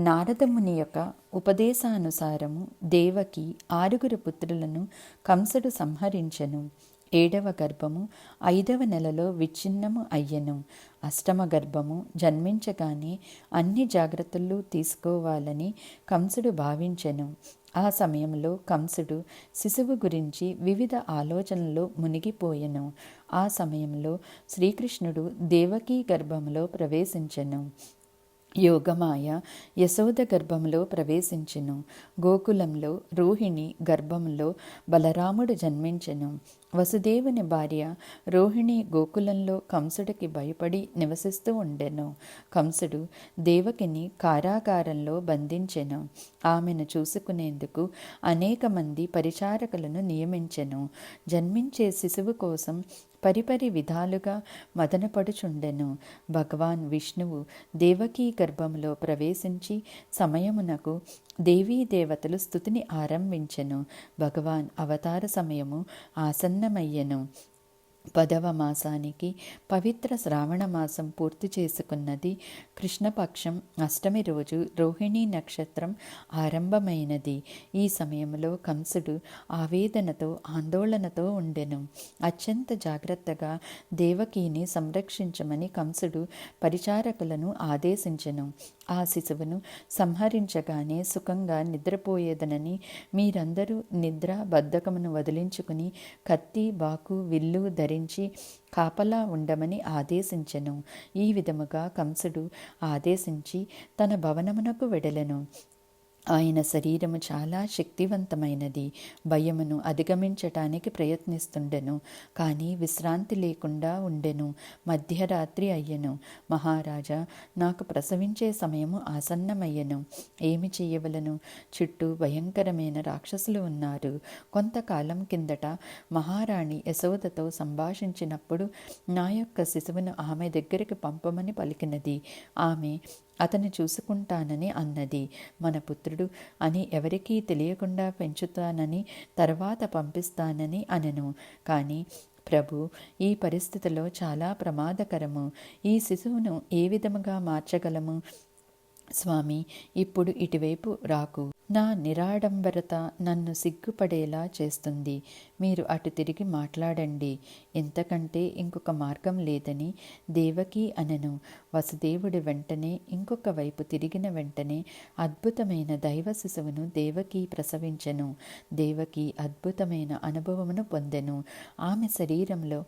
Speaker 1: నారదముని యొక్క ఉపదేశానుసారము దేవకి 6 పుత్రులను కంసుడు సంహరించెను. 7వ గర్భము 5వ నెలలో విచ్ఛిన్నము అయ్యెను. 8మ గర్భము జన్మించగానే అన్ని జాగ్రత్తలు తీసుకోవాలని కంసుడు భావించెను. ఆ సమయంలో కంసుడు శిశువు గురించి వివిధ ఆలోచనల్లో మునిగిపోయెను. ఆ సమయంలో శ్రీకృష్ణుడు దేవకీ గర్భంలో ప్రవేశించెను. యోగమాయ యశోద గర్భంలో ప్రవేశించెను. గోకులంలో రోహిణి గర్భంలో బలరాముడు జన్మించెను. వసుదేవుని భార్య రోహిణి గోకులంలో కంసుడికి భయపడి నివసిస్తూ ఉండెను. కంసుడు దేవకిని కారాగారంలో బంధించెను. ఆమెను చూసుకునేందుకు అనేక మంది పరిచారకులను నియమించెను. జన్మించే శిశువు కోసం పరిపరి విధాలుగా మదనపడుచుండెను. భగవాన్ విష్ణువు దేవకీ గర్భంలో ప్రవేశించి సమయమునకు దేవీ దేవతలు స్తుతిని ఆరంభించెను. భగవాన్ అవతార సమయము ఆసన్నమయ్యెను. 10వ మాసానికి పవిత్ర శ్రావణ మాసం పూర్తి చేసుకున్నది. కృష్ణపక్షం అష్టమి రోజు రోహిణీ నక్షత్రం ఆరంభమైనది. ఈ సమయంలో కంసుడు ఆవేదనతో, ఆందోళనతో ఉండెను. అత్యంత జాగ్రత్తగా దేవకీని సంరక్షించమని కంసుడు పరిచారకులను ఆదేశించెను. ఆ శిశువును సంహరించగానే సుఖంగా నిద్రపోయేదనని, మీరందరూ నిద్ర బద్ధకమును వదిలించుకుని కత్తి, బాకు, విల్లు ధరించి కాపలా ఉండమని ఆదేశించెను. ఈ విధముగా కంసుడు ఆదేశించి తన భవనమునకు వెడలెను. ఆయన శరీరము చాలా శక్తివంతమైనది. భయమును అధిగమించటానికి ప్రయత్నిస్తుండెను, కానీ విశ్రాంతి లేకుండా ఉండెను. మధ్యరాత్రి అయ్యెను. మహారాజా, నాకు ప్రసవించే సమయము ఆసన్నమయ్యెను. ఏమి చేయవలను? చుట్టూ భయంకరమైన రాక్షసులు ఉన్నారు. కొంతకాలం కిందట మహారాణి యశోదతో సంభాషించినప్పుడు నా యొక్క శిశువును ఆమె దగ్గరికి పంపమని పలికినది. ఆమె అతను చూసుకుంటానని అన్నది. మన పుత్రుడు అని ఎవరికీ తెలియకుండా పెంచుతానని, తర్వాత పంపిస్తానని అనెను. కానీ ప్రభు, ఈ పరిస్థితిలో చాలా ప్రమాదకరము. ఈ శిశువును ఏ విధముగా మార్చగలము? స్వామి, ఇప్పుడు ఇటువైపు రాకు. నా నిరాడంబరత నన్ను సిగ్గుపడేలా చేస్తుంది. మీరు అటు తిరిగి మాట్లాడండి. ఇంతకంటే ఇంకొక మార్గం లేదని దేవకి అనెను. వసుదేవుడు వెంటనే ఇంకొక వైపు తిరిగిన వెంటనే అద్భుతమైన దైవ శిశువును దేవకి ప్రసవించెను. దేవకి అద్భుతమైన అనుభవమును పొందెను. ఆమె శరీరంలో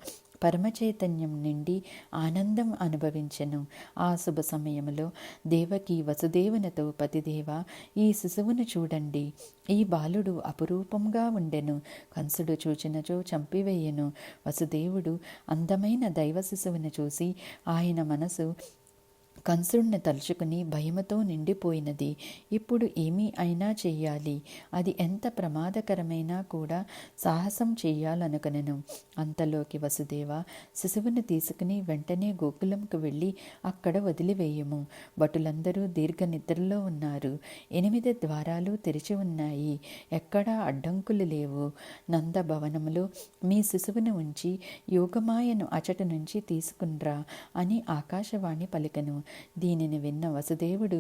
Speaker 1: పరమచైతన్యం నిండి ఆనందం అనుభవించెను. ఆ శుభ సమయంలో దేవకి వసుదేవునితో, పతిదేవ, ఈ శిశువును చూడండి. ఈ బాలుడు అపురూపంగా ఉండెను. కంసుడు చూచినచో చంపివేయెను. వసుదేవుడు అందమైన దైవ శిశువును చూసి ఆయన మనసు కంసుడిని తలుచుకుని భయముతో నిండిపోయినది. ఇప్పుడు ఏమీ అయినా చెయ్యాలి. అది ఎంత ప్రమాదకరమైనా కూడా సాహసం చెయ్యాలనుకొనెను. అంతలోకి వసుదేవ, శిశువుని తీసుకుని వెంటనే గోకులంకు వెళ్ళి అక్కడ వదిలివేయము. భటులందరూ దీర్ఘ నిద్రలో ఉన్నారు. 8 ద్వారాలు తెరిచి ఉన్నాయి. ఎక్కడా అడ్డంకులు లేవు. నందభవనములో మీ శిశువును ఉంచి యోగమాయను అచట నుంచి తీసుకున్రా అని ఆకాశవాణి పలికెను. దీనిని విన్న వసుదేవుడు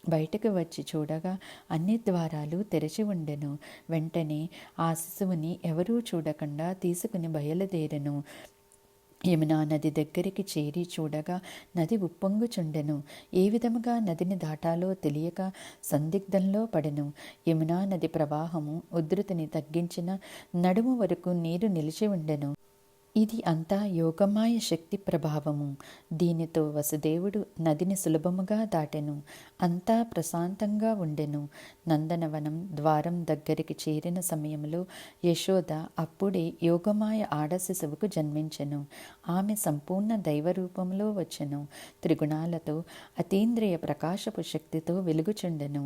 Speaker 1: బయటకు వచ్చి చూడగా అన్ని ద్వారాలు తెరిచి ఉండెను. వెంటనే ఆ శిశువుని ఎవరూ చూడకుండా తీసుకుని బయలుదేరెను. యమునా నది దగ్గరికి చేరి చూడగా నది ఉప్పొంగుచుండెను. ఏ విధముగా నదిని దాటాలో తెలియక సందిగ్ధంలో పడెను. యమునా నది ప్రవాహము ఉధృతిని తగ్గించిన నడుము వరకు నీరు నిలిచి ఉండెను. ఇది అంతా యోగమాయ శక్తి ప్రభావము. దీనితో వసుదేవుడు నదిని సులభముగా దాటెను. అంతా ప్రశాంతంగా ఉండెను. నందనవనం ద్వారం దగ్గరికి చేరిన సమయంలో యశోద అప్పుడే యోగమాయ ఆడ శిశువుకు జన్మించెను. ఆమె సంపూర్ణ దైవరూపంలో వచ్చెను. త్రిగుణాలతో అతీంద్రియ ప్రకాశపు శక్తితో వెలుగుచుండెను.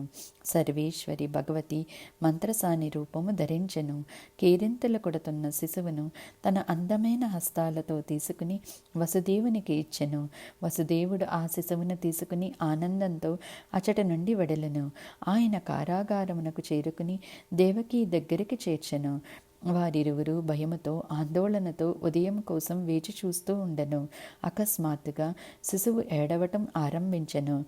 Speaker 1: సర్వేశ్వరి భగవతి మంత్రసాని రూపము ధరించెను. కేరింతలు కొడుతున్న శిశువును తన అందమైన హస్తాలతో తీసుకుని వసుదేవునికి ఇచ్చెను. వసుదేవుడు ఆ శిశువును తీసుకుని ఆనందంతో అచట నుండి వెడలెను. ఆయన కారాగారమునకు చేరుకుని దేవకి దగ్గరికి చేర్చెను. వారిరువురు భయముతో ఆందోళనతో ఉదయం కోసం వేచి చూస్తూ ఉండెను. అకస్మాత్తుగా శిశువు ఏడవటం ఆరంభించెను.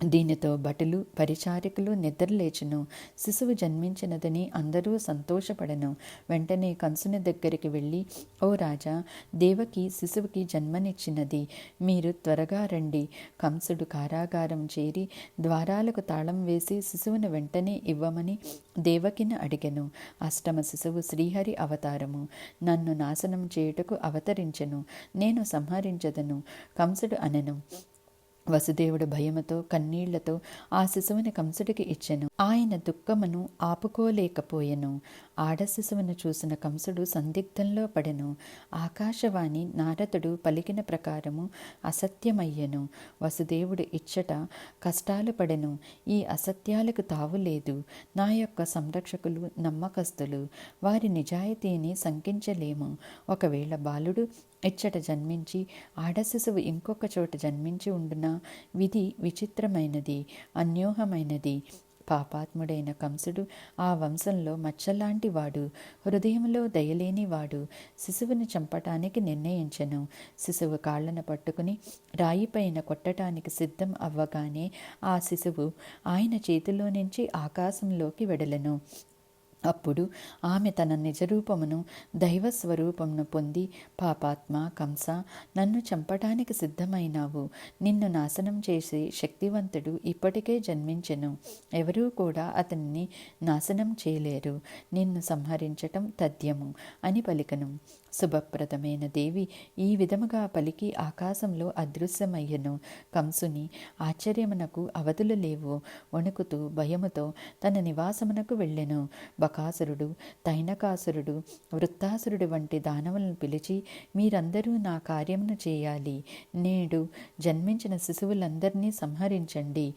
Speaker 1: దీనితో భటులు, పరిచారికులు నిద్రలేచును. శిశువు జన్మించినదని అందరూ సంతోషపడెను. వెంటనే కంసుని దగ్గరికి వెళ్ళి, ఓ రాజా, దేవకి శిశువుకి జన్మనిచ్చినది. మీరు త్వరగా రండి. కంసుడు కారాగారం చేరి ద్వారాలకు తాళం వేసి శిశువును వెంటనే ఇవ్వమని దేవకిని అడిగెను. అష్టమ శిశువు శ్రీహరి అవతారము. నన్ను నాశనం చేయుటకు అవతరించెను. నేను సంహరించదను కంసుడు అనెను. వసుదేవుడు భయముతో కన్నీళ్లతో ఆ శిశువుని కంసుడికి ఇచ్చెను. ఆయన దుఃఖమును ఆపుకోలేకపోయెను. ఆడ శిశువును చూసిన కంసుడు సందిగ్ధంలో పడెను. ఆకాశవాణి నారదుడు పలికిన ప్రకారము అసత్యమయ్యెను. వసుదేవుడు ఇచ్చట కష్టాలు పడెను. ఈ అసత్యాలకు తావులేదు. నా యొక్క సంరక్షకులు నమ్మకస్తులు. వారి నిజాయితీని శంకించలేము. ఒకవేళ బాలుడు ఇచ్చట జన్మించి ఆడ శిశువు ఇంకొక చోట జన్మించి ఉండునా? విధి విచిత్రమైనది, అన్యోహమైనది. పాపాత్ముడైన కంసుడు ఆ వంశంలో మచ్చలాంటి వాడు, హృదయంలో దయలేనివాడు. శిశువుని చంపటానికి నిర్ణయించెను. శిశువు కాళ్ళను పట్టుకుని రాయిపైన కొట్టడానికి సిద్ధం అవ్వగానే ఆ శిశువు ఆయన చేతిలో నుంచి ఆకాశంలోకి వెడలెను. అప్పుడు ఆమె తన నిజరూపమును దైవస్వరూపమును పొంది, పాపాత్మ కంస, నన్ను చంపటానికి సిద్ధమైనావు. నిన్ను నాశనం చేసే శక్తివంతుడు ఇప్పటికే జన్మించెను. ఎవరూ కూడా అతన్ని నాశనం చేయలేరు. నిన్ను సంహరించటం తథ్యము అని పలికను. శుభప్రదమైన దేవి ఈ విధముగా పలికి ఆకాశంలో అదృశ్యమయ్యను. కంసుని ఆశ్చర్యమునకు అవధులు లేవు. వణుకుతూ భయముతో తన నివాసమునకు వెళ్ళెను. బకాసురుడు, తైనకాసురుడు, వృత్తాసురుడు వంటి దానవులను పిలిచి, మీరందరూ నా కార్యమును చేయాలి. నేడు జన్మించిన శిశువులందరినీ సంహరించండి.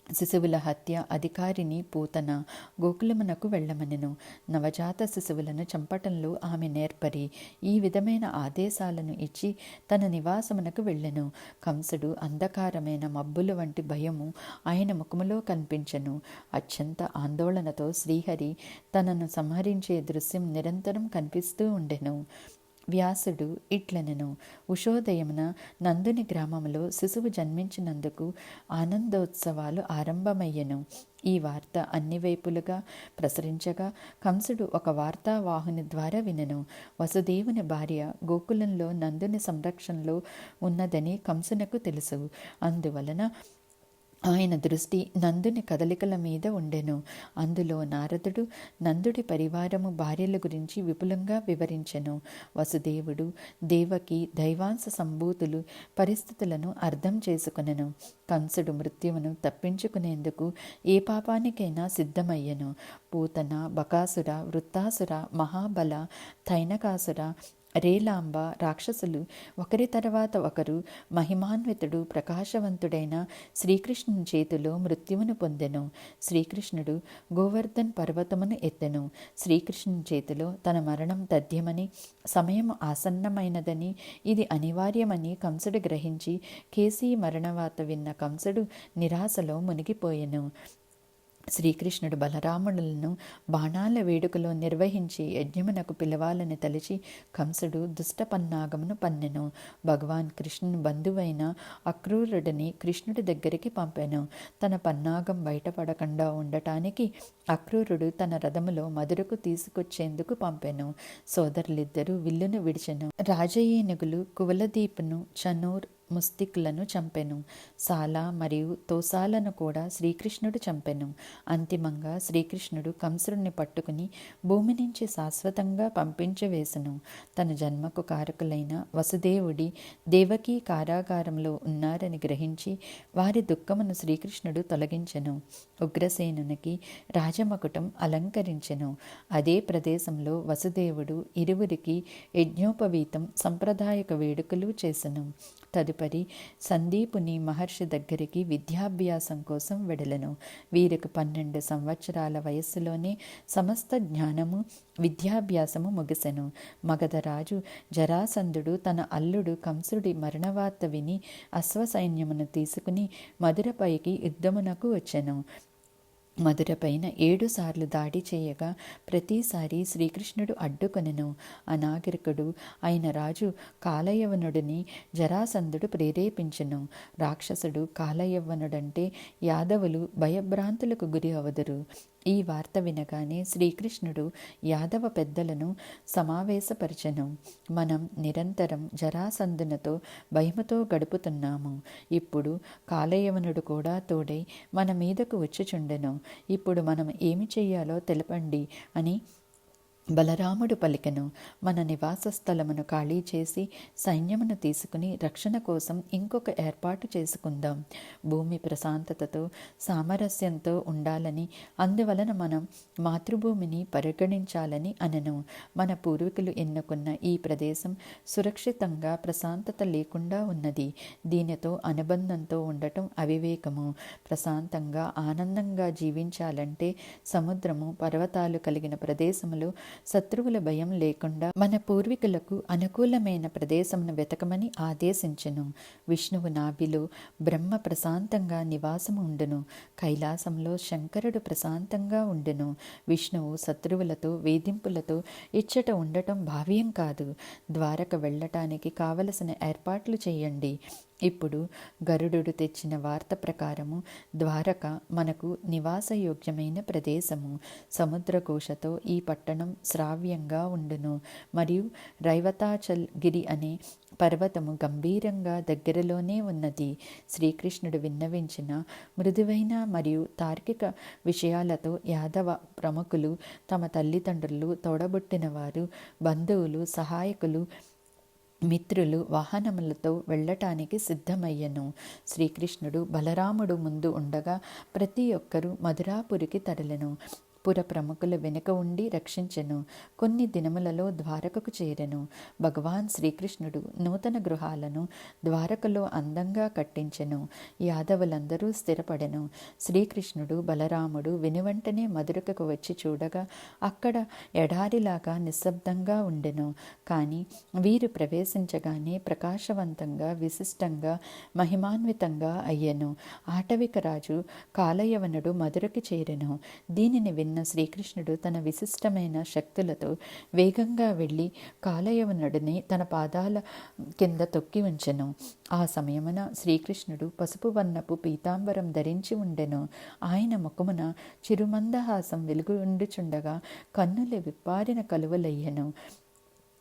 Speaker 1: శిశువుల హత్య అధికారిని పూతన గోకులమునకు వెళ్ళమనెను. నవజాత శిశువులను చంపటంలో ఆమె నేర్పరి. ఈ విధమైన ఆదేశాలను ఇచ్చి తన నివాసమునకు వెళ్ళెను. కంసుడు అంధకారమైన మబ్బుల వంటి భయము ఆయన ముఖములో కనిపించెను. అత్యంత ఆందోళనతో శ్రీహరి తనను సంహరించే దృశ్యం నిరంతరం కనిపిస్తూ ఉండెను. వ్యాసుడు ఇట్లనెను. ఉషోదయమున నందుని గ్రామములో శిశువు జన్మించినందుకు ఆనందోత్సవాలు ఆరంభమయ్యెను. ఈ వార్త అన్ని వైపులుగా ప్రసరించగా కంసుడు ఒక వార్తావాహుని ద్వారా వినెను. వసుదేవుని భార్య గోకులంలో నందుని సంరక్షణలో ఉన్నదని కంసునకు తెలుసు. అందువలన ఆయన దృష్టి నందుని కదలికల మీద ఉండెను. అందులో నారదుడు నందుడి పరివారము భార్యల గురించి విపులంగా వివరించెను. వసుదేవుడు దేవకి దైవాంశ సంభూతులు పరిస్థితులను అర్థం చేసుకొనెను. కంసుడు మృత్యువును తప్పించుకునేందుకు ఏ పాపానికైనా సిద్ధమయ్యెను. పూతన, బకాసుర, వృత్తాసుర, మహాబల, తైనకాసుర, రేలాంబ రాక్షసులు ఒకరి తర్వాత ఒకరు మహిమాన్వితుడు ప్రకాశవంతుడైన శ్రీకృష్ణుని చేతిలో మృత్యువును పొందెను. శ్రీకృష్ణుడు గోవర్ధన్ పర్వతమును ఎత్తెను. శ్రీకృష్ణుని చేతిలో తన మరణం తథ్యమని, సమయం ఆసన్నమైనదని, ఇది అనివార్యమని కంసుడు గ్రహించి కేసీ మరణవాత విన్న కంసుడు నిరాశలో మునిగిపోయెను. శ్రీకృష్ణుడు బలరాములను బాణాల వేడుకలో నిర్వహించి యజ్ఞమునకు పిలవాలని తలిచి కంసుడు దుష్టపన్నాగమును పన్నెను. భగవాన్ కృష్ణుని బంధువైన అక్రూరుడిని కృష్ణుడి దగ్గరికి పంపెను. తన పన్నాగం బయటపడకుండా ఉండటానికి అక్రూరుడు తన రథములో మధురకు తీసుకొచ్చేందుకు పంపెను. సోదరులిద్దరూ విల్లును విడిచెను. రాజయేనుగులు కువలదీపును, చనోర్, ముస్తికులను చంపెను. సాల మరియు తోసాలను కూడా శ్రీకృష్ణుడు చంపెను. అంతిమంగా శ్రీకృష్ణుడు కంసుడిని పట్టుకుని భూమి నుంచి శాశ్వతంగా పంపించవేసెను. తన జన్మకు కారకులైన వసుదేవుడి, దేవకీ కారాగారంలో ఉన్నారని గ్రహించి వారి దుఃఖమును శ్రీకృష్ణుడు తొలగించెను. ఉగ్రసేనునికి రాజమకుటం అలంకరించెను. అదే ప్రదేశంలో వసుదేవుడు ఇరువురికి యజ్ఞోపవీతం, సంప్రదాయక వేడుకలు చేసెను. తదుపరి సందీపుని మహర్షి దగ్గరికి విద్యాభ్యాసం కోసం వెడలెను. వీరికి 12 సంవత్సరాల వయస్సులోనే సమస్త జ్ఞానము, విద్యాభ్యాసము ముగిసెను. మగధరాజు జరాసంధుడు తన అల్లుడు కంసుడి మరణవార్త విని అశ్వసైన్యమును తీసుకుని మధురపైకి యుద్ధమునకు వచ్చెను. మధురపైన 7 సార్లు దాడి చేయగా ప్రతిసారి శ్రీకృష్ణుడు అడ్డుకొనెను. అనాగరికుడు అయిన రాజు కాలయవనుడిని జరాసంధుడు ప్రేరేపించెను. రాక్షసుడు కాలయవ్వనుడంటే యాదవులు భయభ్రాంతులకు గురి అవదురు. ఈ వార్త వినగానే శ్రీకృష్ణుడు యాదవ పెద్దలను సమావేశపరచెను. మనం నిరంతరం జరాసంధునితో భయముతో గడుపుతున్నాము. ఇప్పుడు కాలయవనుడు కూడా తోడై మన మీదకు వచ్చుచుండెను. ఇప్పుడు మనం ఏమి చెయ్యాలో తెలపండి అని బలరాముడు పలికెను. మన నివాస స్థలమును ఖాళీ చేసి సైన్యమును తీసుకుని రక్షణ కోసం ఇంకొక ఏర్పాటు చేసుకుందాం. భూమి ప్రశాంతతతో, సామరస్యంతో ఉండాలని, అందువలన మనం మాతృభూమిని పరిగణించాలని అనెను. మన పూర్వీకులు ఎన్నుకున్న ఈ ప్రదేశం సురక్షితంగా, ప్రశాంతత లేకుండా ఉన్నది. దీనితో అనుబంధంతో ఉండటం అవివేకము. ప్రశాంతంగా, ఆనందంగా జీవించాలంటే సముద్రము, పర్వతాలు కలిగిన ప్రదేశములు, శత్రువుల భయం లేకుండా మన పూర్వీకులకు అనుకూలమైన ప్రదేశమును వెతకమని ఆదేశించెను. విష్ణువు నాభిలో బ్రహ్మ ప్రశాంతంగా నివాసము ఉండును. కైలాసంలో శంకరుడు ప్రశాంతంగా ఉండును. విష్ణువు శత్రువులతో, వేధింపులతో ఇచ్చట ఉండటం భావ్యం కాదు. ద్వారక వెళ్ళటానికి కావలసిన ఏర్పాట్లు చేయండి. ఇప్పుడు గరుడు తెచ్చిన వార్త ప్రకారము ద్వారక మనకు నివాసయోగ్యమైన ప్రదేశము. సముద్రకోశతో ఈ పట్టణం శ్రావ్యంగా ఉండును. మరియు రైవతాచల్ గిరి అనే పర్వతము గంభీరంగా దగ్గరలోనే ఉన్నది. శ్రీకృష్ణుడు విన్నవించిన మృదువైన మరియు తార్కిక విషయాలతో యాదవ ప్రముఖులు, తమ తల్లిదండ్రులు, తోడబుట్టిన వారు, బంధువులు, సహాయకులు, మిత్రులు వాహనములతో వెళ్ళటానికి సిద్ధమయ్యను. శ్రీకృష్ణుడు బలరాముడు ముందు ఉండగా ప్రతి ఒక్కరూ మధురాపురికి తరలెను. పుర ప్రముఖుల వెనుక ఉండి రక్షించెను. కొన్ని దినములలో ద్వారకకు చేరెను. భగవాన్ శ్రీకృష్ణుడు నూతన గృహాలను ద్వారకలో అందంగా కట్టించెను. యాదవులందరూ స్థిరపడెను. శ్రీకృష్ణుడు బలరాముడు వెనువెంటనే మధురకకు వచ్చి చూడగా అక్కడ ఎడారిలాగా నిశ్శబ్దంగా ఉండెను. కానీ వీరు ప్రవేశించగానే ప్రకాశవంతంగా, విశిష్టంగా, మహిమాన్వితంగా అయ్యెను. ఆటవిక రాజు కాలయవనుడు మధురకి చేరెను. దీనిని విన్న శ్రీకృష్ణుడు తన విశిష్టమైన శక్తులతో వేగంగా వెళ్ళి కాలయవనుడిని తన పాదాల కింద తొక్కి ఉంచెను. ఆ సమయమున శ్రీకృష్ణుడు పసుపు వర్ణపు పీతాంబరం ధరించి ఉండెను. ఆయన ముఖమున చిరుమందహాసం వెలుగుండుచుండగా కన్నులు విప్పారిన కలువలయ్యెను.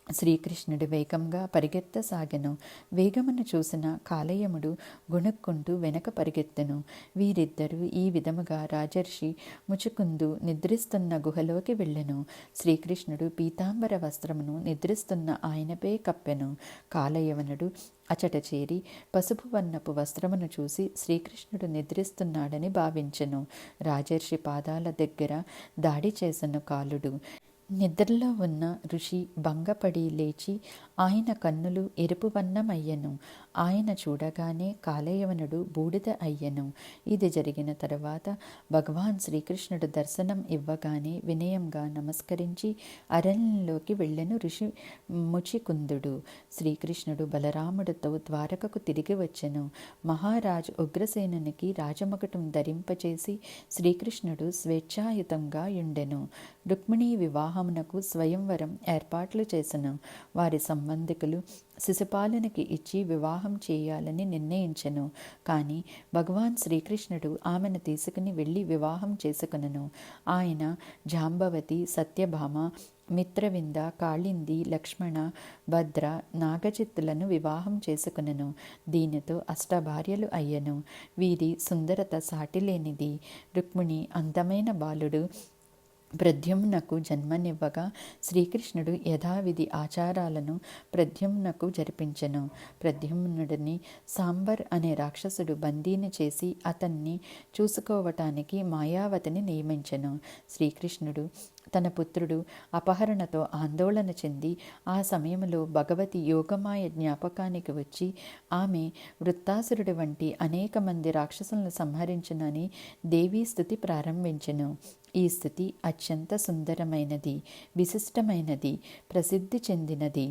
Speaker 1: శ్రీకృష్ణుడు వేగంగా పరిగెత్తసాగెను. వేగమును చూసిన కాలయముడు గుణుక్కుంటూ వెనక పరిగెత్తెను. వీరిద్దరూ ఈ విధముగా రాజర్షి ముచుకుందు నిద్రిస్తున్న గుహలోకి వెళ్ళెను. శ్రీకృష్ణుడు పీతాంబర వస్త్రమును నిద్రిస్తున్న ఆయనపై కప్పెను. కాలయవనుడు అచట చేరి పసుపు వర్ణపు వస్త్రమును చూసి శ్రీకృష్ణుడు నిద్రిస్తున్నాడని భావించెను. రాజర్షి పాదాల దగ్గర దాడి చేసెను కాలుడు. నిద్రలో ఉన్న ఋషి భంగపడి లేచి ఆయన కన్నులు ఎరుపు వర్ణమయ్యెను. ఆయన చూడగానే కాలయవనుడు బూడిద అయ్యెను. ఇది జరిగిన తరువాత భగవాన్ శ్రీకృష్ణుడు దర్శనం ఇవ్వగానే వినయంగా నమస్కరించి అరణ్యంలోకి వెళ్ళెను ఋషి ముచికుందుడు. శ్రీకృష్ణుడు బలరాముడితో ద్వారకకు తిరిగి వచ్చెను. మహారాజు ఉగ్రసేనునికి రాజమకుటం ధరింపచేసి శ్రీకృష్ణుడు స్వేచ్ఛాయుతంగా యుండెను. రుక్మిణీ వివాహమునకు స్వయంవరం ఏర్పాట్లు చేసెను. వారి సంబంధికులు శిశుపాలునికి ఇచ్చి వివాహం చేయాలని నిర్ణయించెను. కానీ భగవాన్ శ్రీకృష్ణుడు ఆమెను తీసుకుని వెళ్ళి వివాహం చేసుకొనెను. ఆయన జాంబవతి, సత్యభామ, మిత్రవింద, కాళింది, లక్ష్మణ, భద్ర, నాగచిత్తులను వివాహం చేసుకునెను. దీనితో అష్టభార్యలు అయ్యెను. వీరి సుందరత సాటిలేనిది. రుక్మిణి అందమైన బాలుడు ప్రద్యుమ్నకు జన్మనివ్వగా శ్రీకృష్ణుడు యథావిధి ఆచారాలను ప్రద్యుమ్నకు జరిపించెను. ప్రద్యుమ్నుడిని సాంబర్ అనే రాక్షసుడు బందీని చేసి అతన్ని చూసుకోవటానికి మాయావతిని నియమించెను. శ్రీకృష్ణుడు తన పుత్రుడు అపహరణతో ఆందోళన చెంది ఆ సమయంలో భగవతి యోగమాయ జ్ఞాపకానికి వచ్చి ఆమె వృత్తాసురుడి వంటి అనేక మంది రాక్షసులను సంహరించునని దేవీ స్తుతి ప్రారంభించెను. ఈ స్థుతి అత్యంత సుందరమైనది, విశిష్టమైనది, ప్రసిద్ధి చెందినది.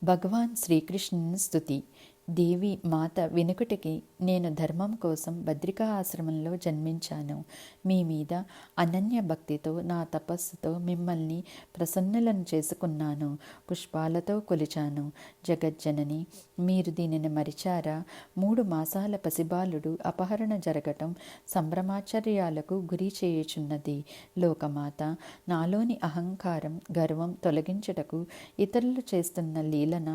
Speaker 1: భగవాన్ శ్రీకృష్ణుని స్తుతి. దేవి మాత వెనుకటికి నేను ధర్మం కోసం బద్రికా ఆశ్రమంలో జన్మించాను. మీ మీద అనన్య భక్తితో నా తపస్సుతో మిమ్మల్ని ప్రసన్నులను చేసుకున్నాను. పుష్పాలతో కొలిచాను. జగజ్జనని, మీరు దీనిని మరిచారా? 3 మాసాల పసిబాలుడు అపహరణ జరగటం సంభ్రమాచర్యాలకు గురి చేయుచున్నది. లోకమాత, నాలోని అహంకారం, గర్వం తొలగించుటకు ఇతరులు చేస్తున్న లీలన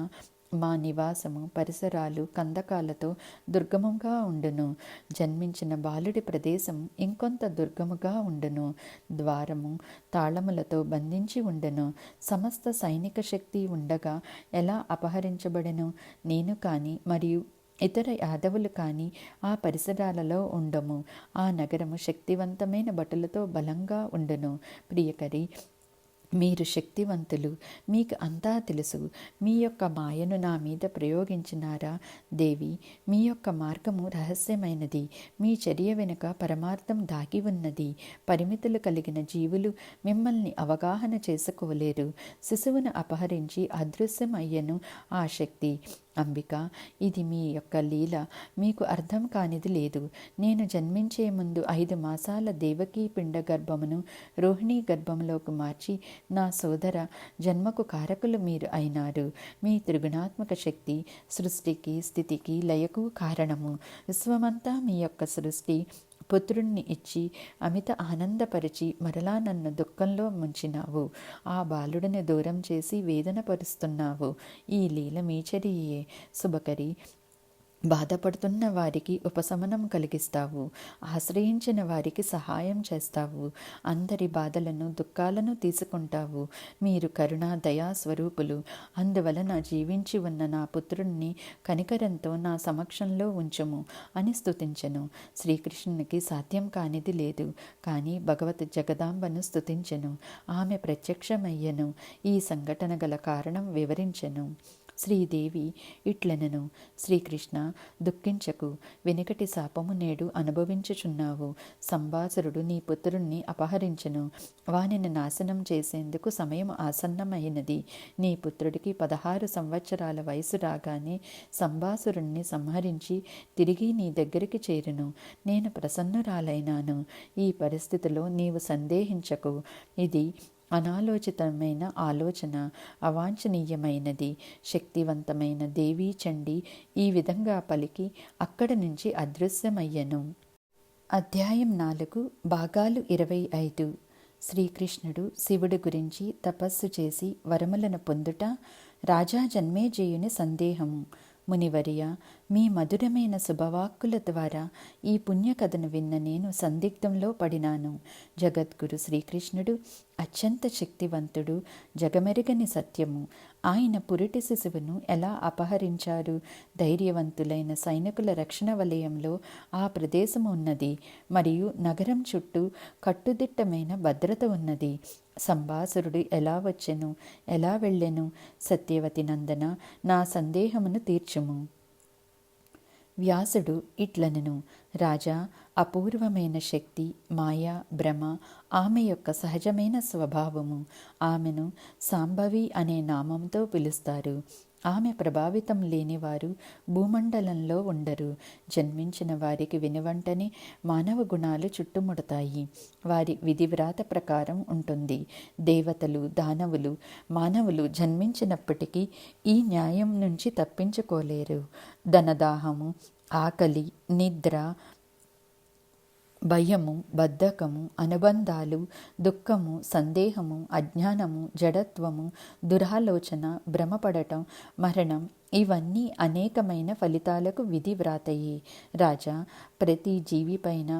Speaker 1: మా నివాసము, పరిసరాలు కందకాలతో దుర్గముగా ఉండును. జన్మించిన బాలుడి ప్రదేశం ఇంకొంత దుర్గముగా ఉండును. ద్వారము తాళములతో బంధించి ఉండెను. సమస్త సైనిక శక్తి ఉండగా ఎలా అపహరించబడెను? నేను కానీ మరియు ఇతర యాదవులు కానీ ఆ పరిసరాలలో ఉండము. ఆ నగరము శక్తివంతమైన భటులతో బలంగా ఉండును. ప్రియకరి, మీరు శక్తివంతులు, మీకు అంతా తెలుసు. మీ యొక్క మాయను నా మీద ప్రయోగించినారా? దేవి, మీ యొక్క మార్గము రహస్యమైనది. మీ చర్య వెనుక పరమార్థం దాగి ఉన్నది. పరిమితులు కలిగిన జీవులు మిమ్మల్ని అవగాహన చేసుకోలేరు. శిశువును అపహరించి అదృశ్యం అయ్యను ఆ శక్తి. అంబిక, ఇది మీ యొక్క లీల, మీకు అర్థం కానిది లేదు. నేను జన్మించే ముందు 5 మాసాల దేవకీ పిండ గర్భమును రోహిణీ గర్భంలోకి మార్చి నా సోదర జన్మకు కారకులు మీరు అయినారు. మీ త్రిగుణాత్మక శక్తి సృష్టికి, స్థితికి, లయకు కారణము. విశ్వమంతా మీ యొక్క సృష్టి. పుత్రుణ్ణి ఇచ్చి అమిత ఆనందపరిచి మరలా నన్ను దుఃఖంలో ముంచినావు. ఆ బాలుడిని దూరం చేసి వేదన పరుస్తున్నావు. ఈ లీల మీచరియే శుభకరి. బాధపడుతున్న వారికి ఉపశమనం కలిగిస్తావు. ఆశ్రయించిన వారికి సహాయం చేస్తావు. అందరి బాధలను, దుఃఖాలను తీసుకుంటావు. మీరు కరుణా దయా స్వరూపులు. అందువలన జీవించి ఉన్న నా పుత్రుణ్ణి కనికరంతో నా సమక్షంలో ఉంచుము అని స్తుతించెను. శ్రీకృష్ణునికి సాధ్యం కానిది లేదు. కానీ భగవత్ జగదాంబను స్తుతించెను. ఆమె ప్రత్యక్షమయ్యను. ఈ సంఘటన గల కారణం వివరించెను. శ్రీదేవి ఇట్లనెను, శ్రీకృష్ణ, దుఃఖించకు. వెనుకటి శాపము నేడు అనుభవించుచున్నావు. సంభాసురుడు నీ పుత్రుణ్ణి అపహరించెను. వానిని నాశనం చేసేందుకు సమయం ఆసన్నమైనది. నీ పుత్రుడికి 16 సంవత్సరాల వయసు రాగానే సంభాసురుణ్ణి సంహరించి తిరిగి నీ దగ్గరికి చేరును. నేను ప్రసన్నురాలైనాను. ఈ పరిస్థితిలో నీవు సందేహించకు. ఇది అనాలోచితమైన ఆలోచన, అవాంఛనీయమైనది. శక్తివంతమైన దేవీ చండి ఈ విధంగా పలికి అక్కడి నుంచి అదృశ్యమయ్యను. అధ్యాయం 4 భాగాలు 25. శ్రీకృష్ణుడు శివుడి గురించి తపస్సు చేసి వరములను పొందుట. రాజా జన్మేజయుని సందేహము. మునివర్య, మీ మధురమైన శుభవాక్కుల ద్వారా ఈ పుణ్యకథను విన్న నేను సందిగ్ధంలో పడినాను. జగద్గురు శ్రీకృష్ణుడు అత్యంత శక్తివంతుడు, జగమెరగని సత్యము. ఆయన పురిటి శిశువును ఎలా అపహరించారు? ధైర్యవంతులైన సైనికుల రక్షణ వలయంలో ఆ ప్రదేశం ఉన్నది. మరియు నగరం చుట్టూ కట్టుదిట్టమైన భద్రత ఉన్నది. సంభాసురుడు ఎలా వచ్చెను, ఎలా వెళ్ళెను? సత్యవతి నందన, నా సందేహమును తీర్చుము. వ్యాసుడు ఇట్లనెను, రాజా, అపూర్వమైన శక్తి, మాయా, భ్రమ ఆమె యొక్క సహజమైన స్వభావము. ఆమెను సాంబవి అనే నామంతో పిలుస్తారు. ఆమె ప్రభావితం లేనివారు భూమండలంలో ఉండరు. జన్మించిన వారికి వెనువంటనే మానవ గుణాలు చుట్టుముడతాయి. వారి విధివ్రాత ప్రకారం ఉంటుంది. దేవతలు, దానవులు, మానవులు జన్మించినప్పటికీ ఈ న్యాయం నుంచి తప్పించుకోలేరు. ధనదాహము, ఆకలి, నిద్ర, భయము, బద్ధకము, అనుబంధాలు, దుఃఖము, సందేహము, అజ్ఞానము, జడత్వము, దురాలోచన, భ్రమపడటం, మరణం ఇవన్నీ అనేకమైన ఫలితాలకు విధి వ్రాతయే. రాజా, ప్రతి జీవిపైన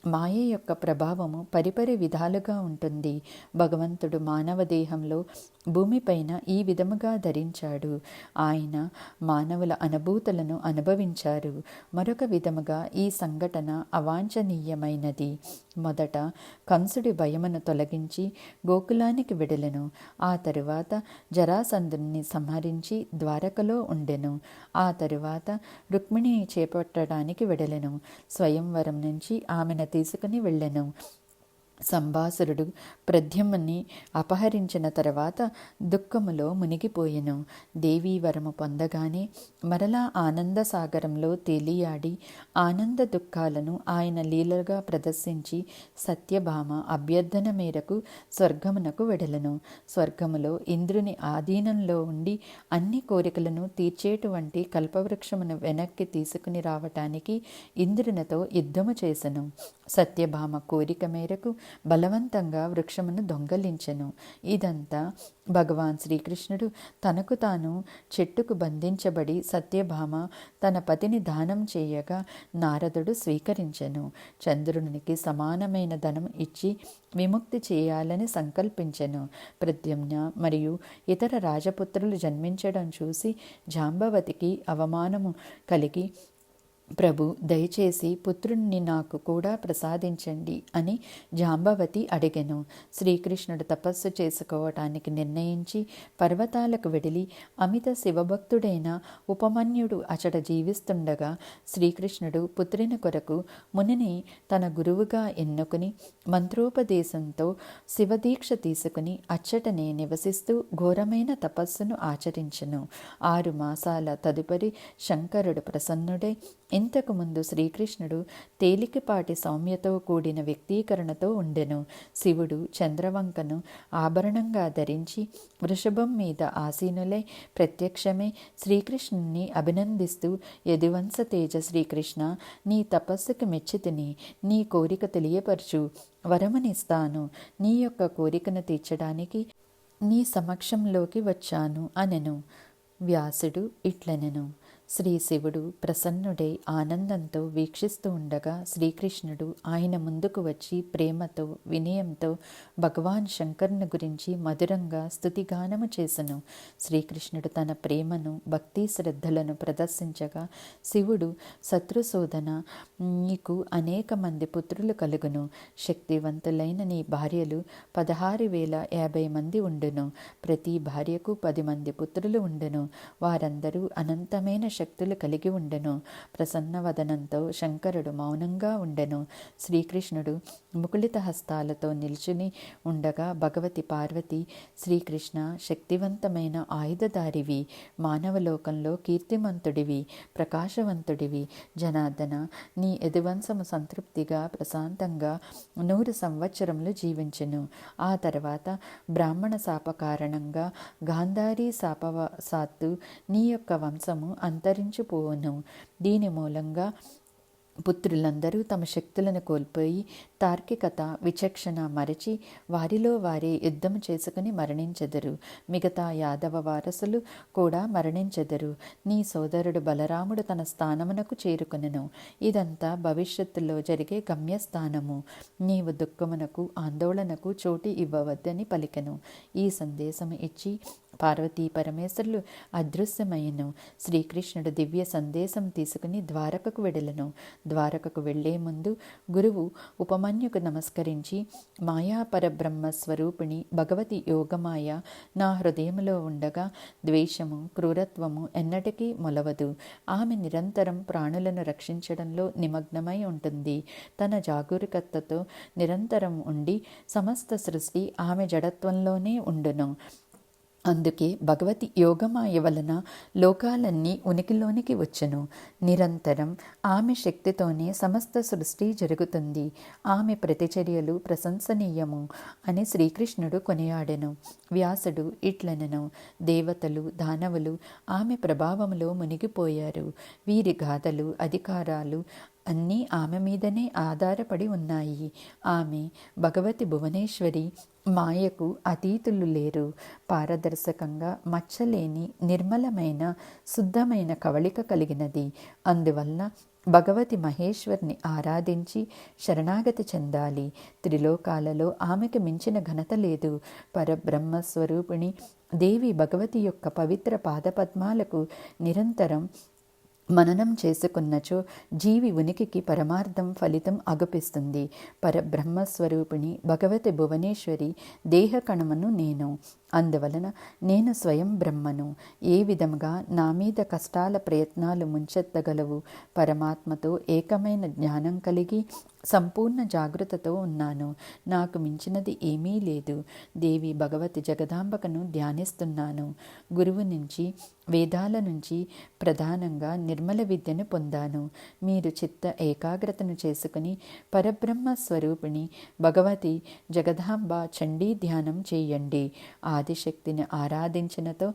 Speaker 1: మాయ యొక్క ప్రభావము పరిపరి విధాలుగా ఉంటుంది. భగవంతుడు మానవ దేహంలో భూమిపైన ఈ విధముగా ధరించాడు. ఆయన మానవుల అనుభూతులను అనుభవించారు. మరొక విధముగా ఈ సంఘటన అవాంఛనీయమైనది. మొదట కంసుడి భయమును తొలగించి గోకులానికి వెడలెను. ఆ తరువాత జరాసంధుని సంహరించి ద్వారకలో ఉండెను. ఆ తరువాత రుక్మిణిని చేపట్టడానికి వెడలెను. స్వయంవరం నుంచి ఆమెను తీసుకుని వెళ్ళెను. సంభాసురుడు ప్రద్యుమ్నుని అపహరించిన తర్వాత దుఃఖములో మునిగిపోయెను. దేవీ వరము పొందగానే మరలా ఆనంద సాగరంలో తేలియాడి ఆనంద దుఃఖాలను ఆయన లీలగా ప్రదర్శించి సత్యభామ అభ్యర్థన మేరకు స్వర్గమునకు వెడలను. స్వర్గములో ఇంద్రుని ఆధీనంలో ఉండి అన్ని కోరికలను తీర్చేటువంటి కల్పవృక్షమును వెనక్కి తీసుకుని రావటానికి ఇంద్రునితో యుద్ధము చేసెను. సత్యభామ కోరిక మేరకు బలవంతంగా వృక్షమును దొంగలించెను. ఇదంతా భగవాన్ శ్రీకృష్ణుడు తనకు తాను చెట్టుకు బంధించబడి సత్యభామ తన పతిని దానం చేయగా నారదుడు స్వీకరించెను. చంద్రునికి సమానమైన ధనం ఇచ్చి విముక్తి చేయాలని సంకల్పించెను. ప్రద్యుమ్న మరియు ఇతర రాజపుత్రులు జన్మించడం చూసి జాంబవతికి అవమానము కలిగి ప్రభు దయచేసి పుత్రుణ్ణి నాకు కూడా ప్రసాదించండి అని జాంబవతి అడిగెను. శ్రీకృష్ణుడు తపస్సు చేసుకోవటానికి నిర్ణయించి పర్వతాలకు వెడిలి అమిత శివభక్తుడైన ఉపమన్యుడు అచట జీవిస్తుండగా శ్రీకృష్ణుడు పుత్రుని కొరకు మునిని తన గురువుగా ఎన్నుకుని మంత్రోపదేశంతో శివదీక్ష తీసుకుని అచ్చటనే నివసిస్తూ ఘోరమైన తపస్సును ఆచరించెను. 6 మాసాల తదుపరి శంకరుడు ప్రసన్నుడై ఇంతకు ముందు శ్రీకృష్ణుడు తేలికపాటి సౌమ్యతో కూడిన వ్యక్తీకరణతో ఉండెను. శివుడు చంద్రవంకను ఆభరణంగా ధరించి వృషభం మీద ఆసీనులై ప్రత్యక్షమే శ్రీకృష్ణుని అభినందిస్తూ, యదువంశ తేజ శ్రీకృష్ణ, నీ తపస్సుకు మెచ్చితిని, నీ కోరిక తెలియపరచు, వరమునిస్తాను, నీ యొక్క కోరికను తీర్చడానికి నీ సమక్షంలోకి వచ్చాను అనెను. వ్యాసుడు ఇట్లనెను. శ్రీ శివుడు ప్రసన్నుడై ఆనందంతో వీక్షిస్తూ ఉండగా శ్రీకృష్ణుడు ఆయన ముందుకు వచ్చి ప్రేమతో వినయంతో భగవాన్ శంకరుని గురించి మధురంగా స్తుతిగానము చేసెను. శ్రీకృష్ణుడు తన ప్రేమను భక్తి శ్రద్ధలను ప్రదర్శించగా శివుడు, శత్రుశోధన, నీకు అనేక మంది పుత్రులు కలుగును. శక్తివంతులైన నీ భార్యలు 16,050 మంది ఉండును. ప్రతి భార్యకు 10 మంది పుత్రులు ఉండును. వారందరూ అనంతమైన శక్తులు కలిగి ఉండెను. ప్రసన్నవదనంతో శంకరుడు మౌనంగా ఉండెను. శ్రీకృష్ణుడు ముకుళిత హస్తాలతో నిల్చుని ఉండగా భగవతి పార్వతి, శ్రీకృష్ణ, శక్తివంతమైన ఆయుధదారివి, మానవలోకంలో కీర్తిమంతుడివి, ప్రకాశవంతుడివి, జనార్దన, నీ యదువంశము సంతృప్తిగా ప్రశాంతంగా 100 సంవత్సరములు జీవించెను. ఆ తర్వాత బ్రాహ్మణ శాప కారణంగా గాంధారీ శాపవశాత్తు నీ యొక్క వంశము అంతరించిపోవును. దీని మూలంగా పుత్రులందరూ తమ శక్తులను కోల్పోయి తార్కికత విచక్షణ మరచి వారిలో వారే యుద్ధము చేసుకుని మరణించెదరు. మిగతా యాదవ వారసులు కూడా మరణించెదరు. నీ సోదరుడు బలరాముడు తన స్థానమునకు చేరుకొనెను. ఇదంతా భవిష్యత్తులో జరిగే గమ్యస్థానము. నీవు దుఃఖమునకు ఆందోళనకు చోటు ఇవ్వవద్దని పలికెను. ఈ సందేశము ఇచ్చి పార్వతీ పరమేశ్వరులు అదృశ్యమయ్యను. శ్రీకృష్ణుడు దివ్య సందేశం తీసుకుని ద్వారకకు వెడలను. ద్వారకకు వెళ్లే ముందు గురువు ఉపమన్యుకు నమస్కరించి, మాయా పరబ్రహ్మ స్వరూపిణి భగవతి యోగమాయ నా హృదయములో ఉండగా ద్వేషము, క్రూరత్వము ఎన్నటికీ మొలవదు. ఆమె నిరంతరం ప్రాణులను రక్షించడంలో నిమగ్నమై ఉంటుంది. తన జాగరూకతతో నిరంతరం ఉండి సమస్త సృష్టి ఆమె జడత్వంలోనే ఉండును. అందుకే భగవతి యోగమాయ వలన లోకాలన్నీ ఉనికిలోనికి వచ్చెను. నిరంతరం ఆమె శక్తితోనే సమస్త సృష్టి జరుగుతుంది. ఆమె ప్రతిచర్యలు ప్రశంసనీయము అని శ్రీకృష్ణుడు కొనియాడెను. వ్యాసుడు ఇట్లనెను. దేవతలు, దానవులు ఆమె ప్రభావములో మునిగిపోయారు. వీరి గాథలు, అధికారాలు అన్నీ ఆమె మీదనే ఆధారపడి ఉన్నాయి. ఆమె భగవతి భువనేశ్వరి, మాయకు అతీతులు లేరు. పారదర్శకంగా మచ్చలేని నిర్మలమైన శుద్ధమైన కవళిక కలిగినది. అందువలన భగవతి మహేశ్వరిని ఆరాధించి శరణాగతి చెందాలి. త్రిలోకాలలో ఆమెకు మించిన ఘనత లేదు. పరబ్రహ్మస్వరూపిణి దేవి భగవతి యొక్క పవిత్ర పాదపద్మాలకు నిరంతరం మననం చేసుకున్నచో జీవి ఉనికికి పరమార్థం ఫలితం అగుపిస్తుంది. పరబ్రహ్మస్వరూపిణి భగవతి భువనేశ్వరి దేహ కణమను నేను. అందువలన నేను స్వయం బ్రహ్మను. ఏ విధముగా నా మీద కష్టాల ప్రయత్నాలు ముంచెత్తగలవు? పరమాత్మతో ఏకమైన జ్ఞానం కలిగి సంపూర్ణ జాగృతతో ఉన్నాను. నాకు మించినది ఏమీ లేదు. దేవి భగవతి జగదాంబకను ధ్యానిస్తున్నాను. గురువు నుంచి, వేదాల నుంచి ప్రధానంగా నిర్మల విద్యను పొందాను. మీరు చిత్త ఏకాగ్రతను చేసుకుని పరబ్రహ్మ స్వరూపిణి భగవతి జగదాంబ చండీ ధ్యానం చేయండి. ఆదిశక్తిని ఆరాధించినతో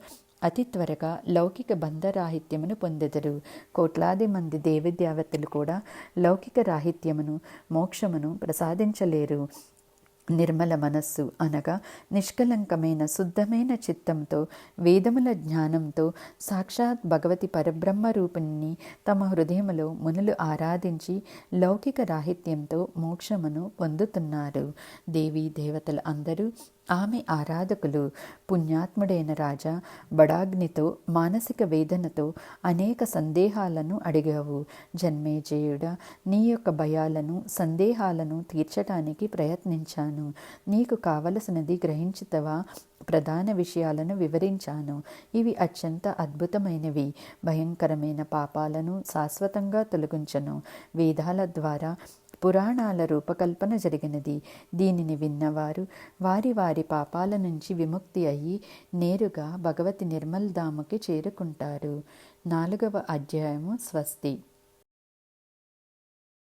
Speaker 1: అతి త్వరగా లౌకిక బంధరాహిత్యమును పొందెదరు. కోట్లాది మంది దేవదేవతలు కూడా లౌకిక రాహిత్యమును, మోక్షమును ప్రసాదించలేరు. నిర్మల మనస్సు అనగా నిష్కలంకమైన శుద్ధమైన చిత్తంతో, వేదముల జ్ఞానంతో సాక్షాత్ భగవతి పరబ్రహ్మ రూపిణిని తమ హృదయములో మునులు ఆరాధించి లౌకిక రాహిత్యంతో మోక్షమును పొందుతున్నారు. దేవీ దేవతలు అందరూ ఆమె ఆరాధకులు. పుణ్యాత్ముడైన రాజా, బడాగ్నితో మానసిక వేదనతో అనేక సందేహాలను అడిగావు. జన్మేజయుడా, నీ యొక్క భయాలను సందేహాలను తీర్చటానికి ప్రయత్నించాను. నీకు కావలసినది గ్రహించుతవా? ప్రధాన విషయాలను వివరించాను. ఇవి అత్యంత అద్భుతమైనవి. భయంకరమైన పాపాలను శాశ్వతంగా తొలగించను. వేదాల ద్వారా పురాణాల రూపకల్పన జరిగినది. దీనిని విన్నవారు వారి వారి పాపాల నుంచి విముక్తి అయ్యి నేరుగా భగవతి నిర్మల్ ధామకి చేరుకుంటారు. 4వ అధ్యాయము. స్వస్తి.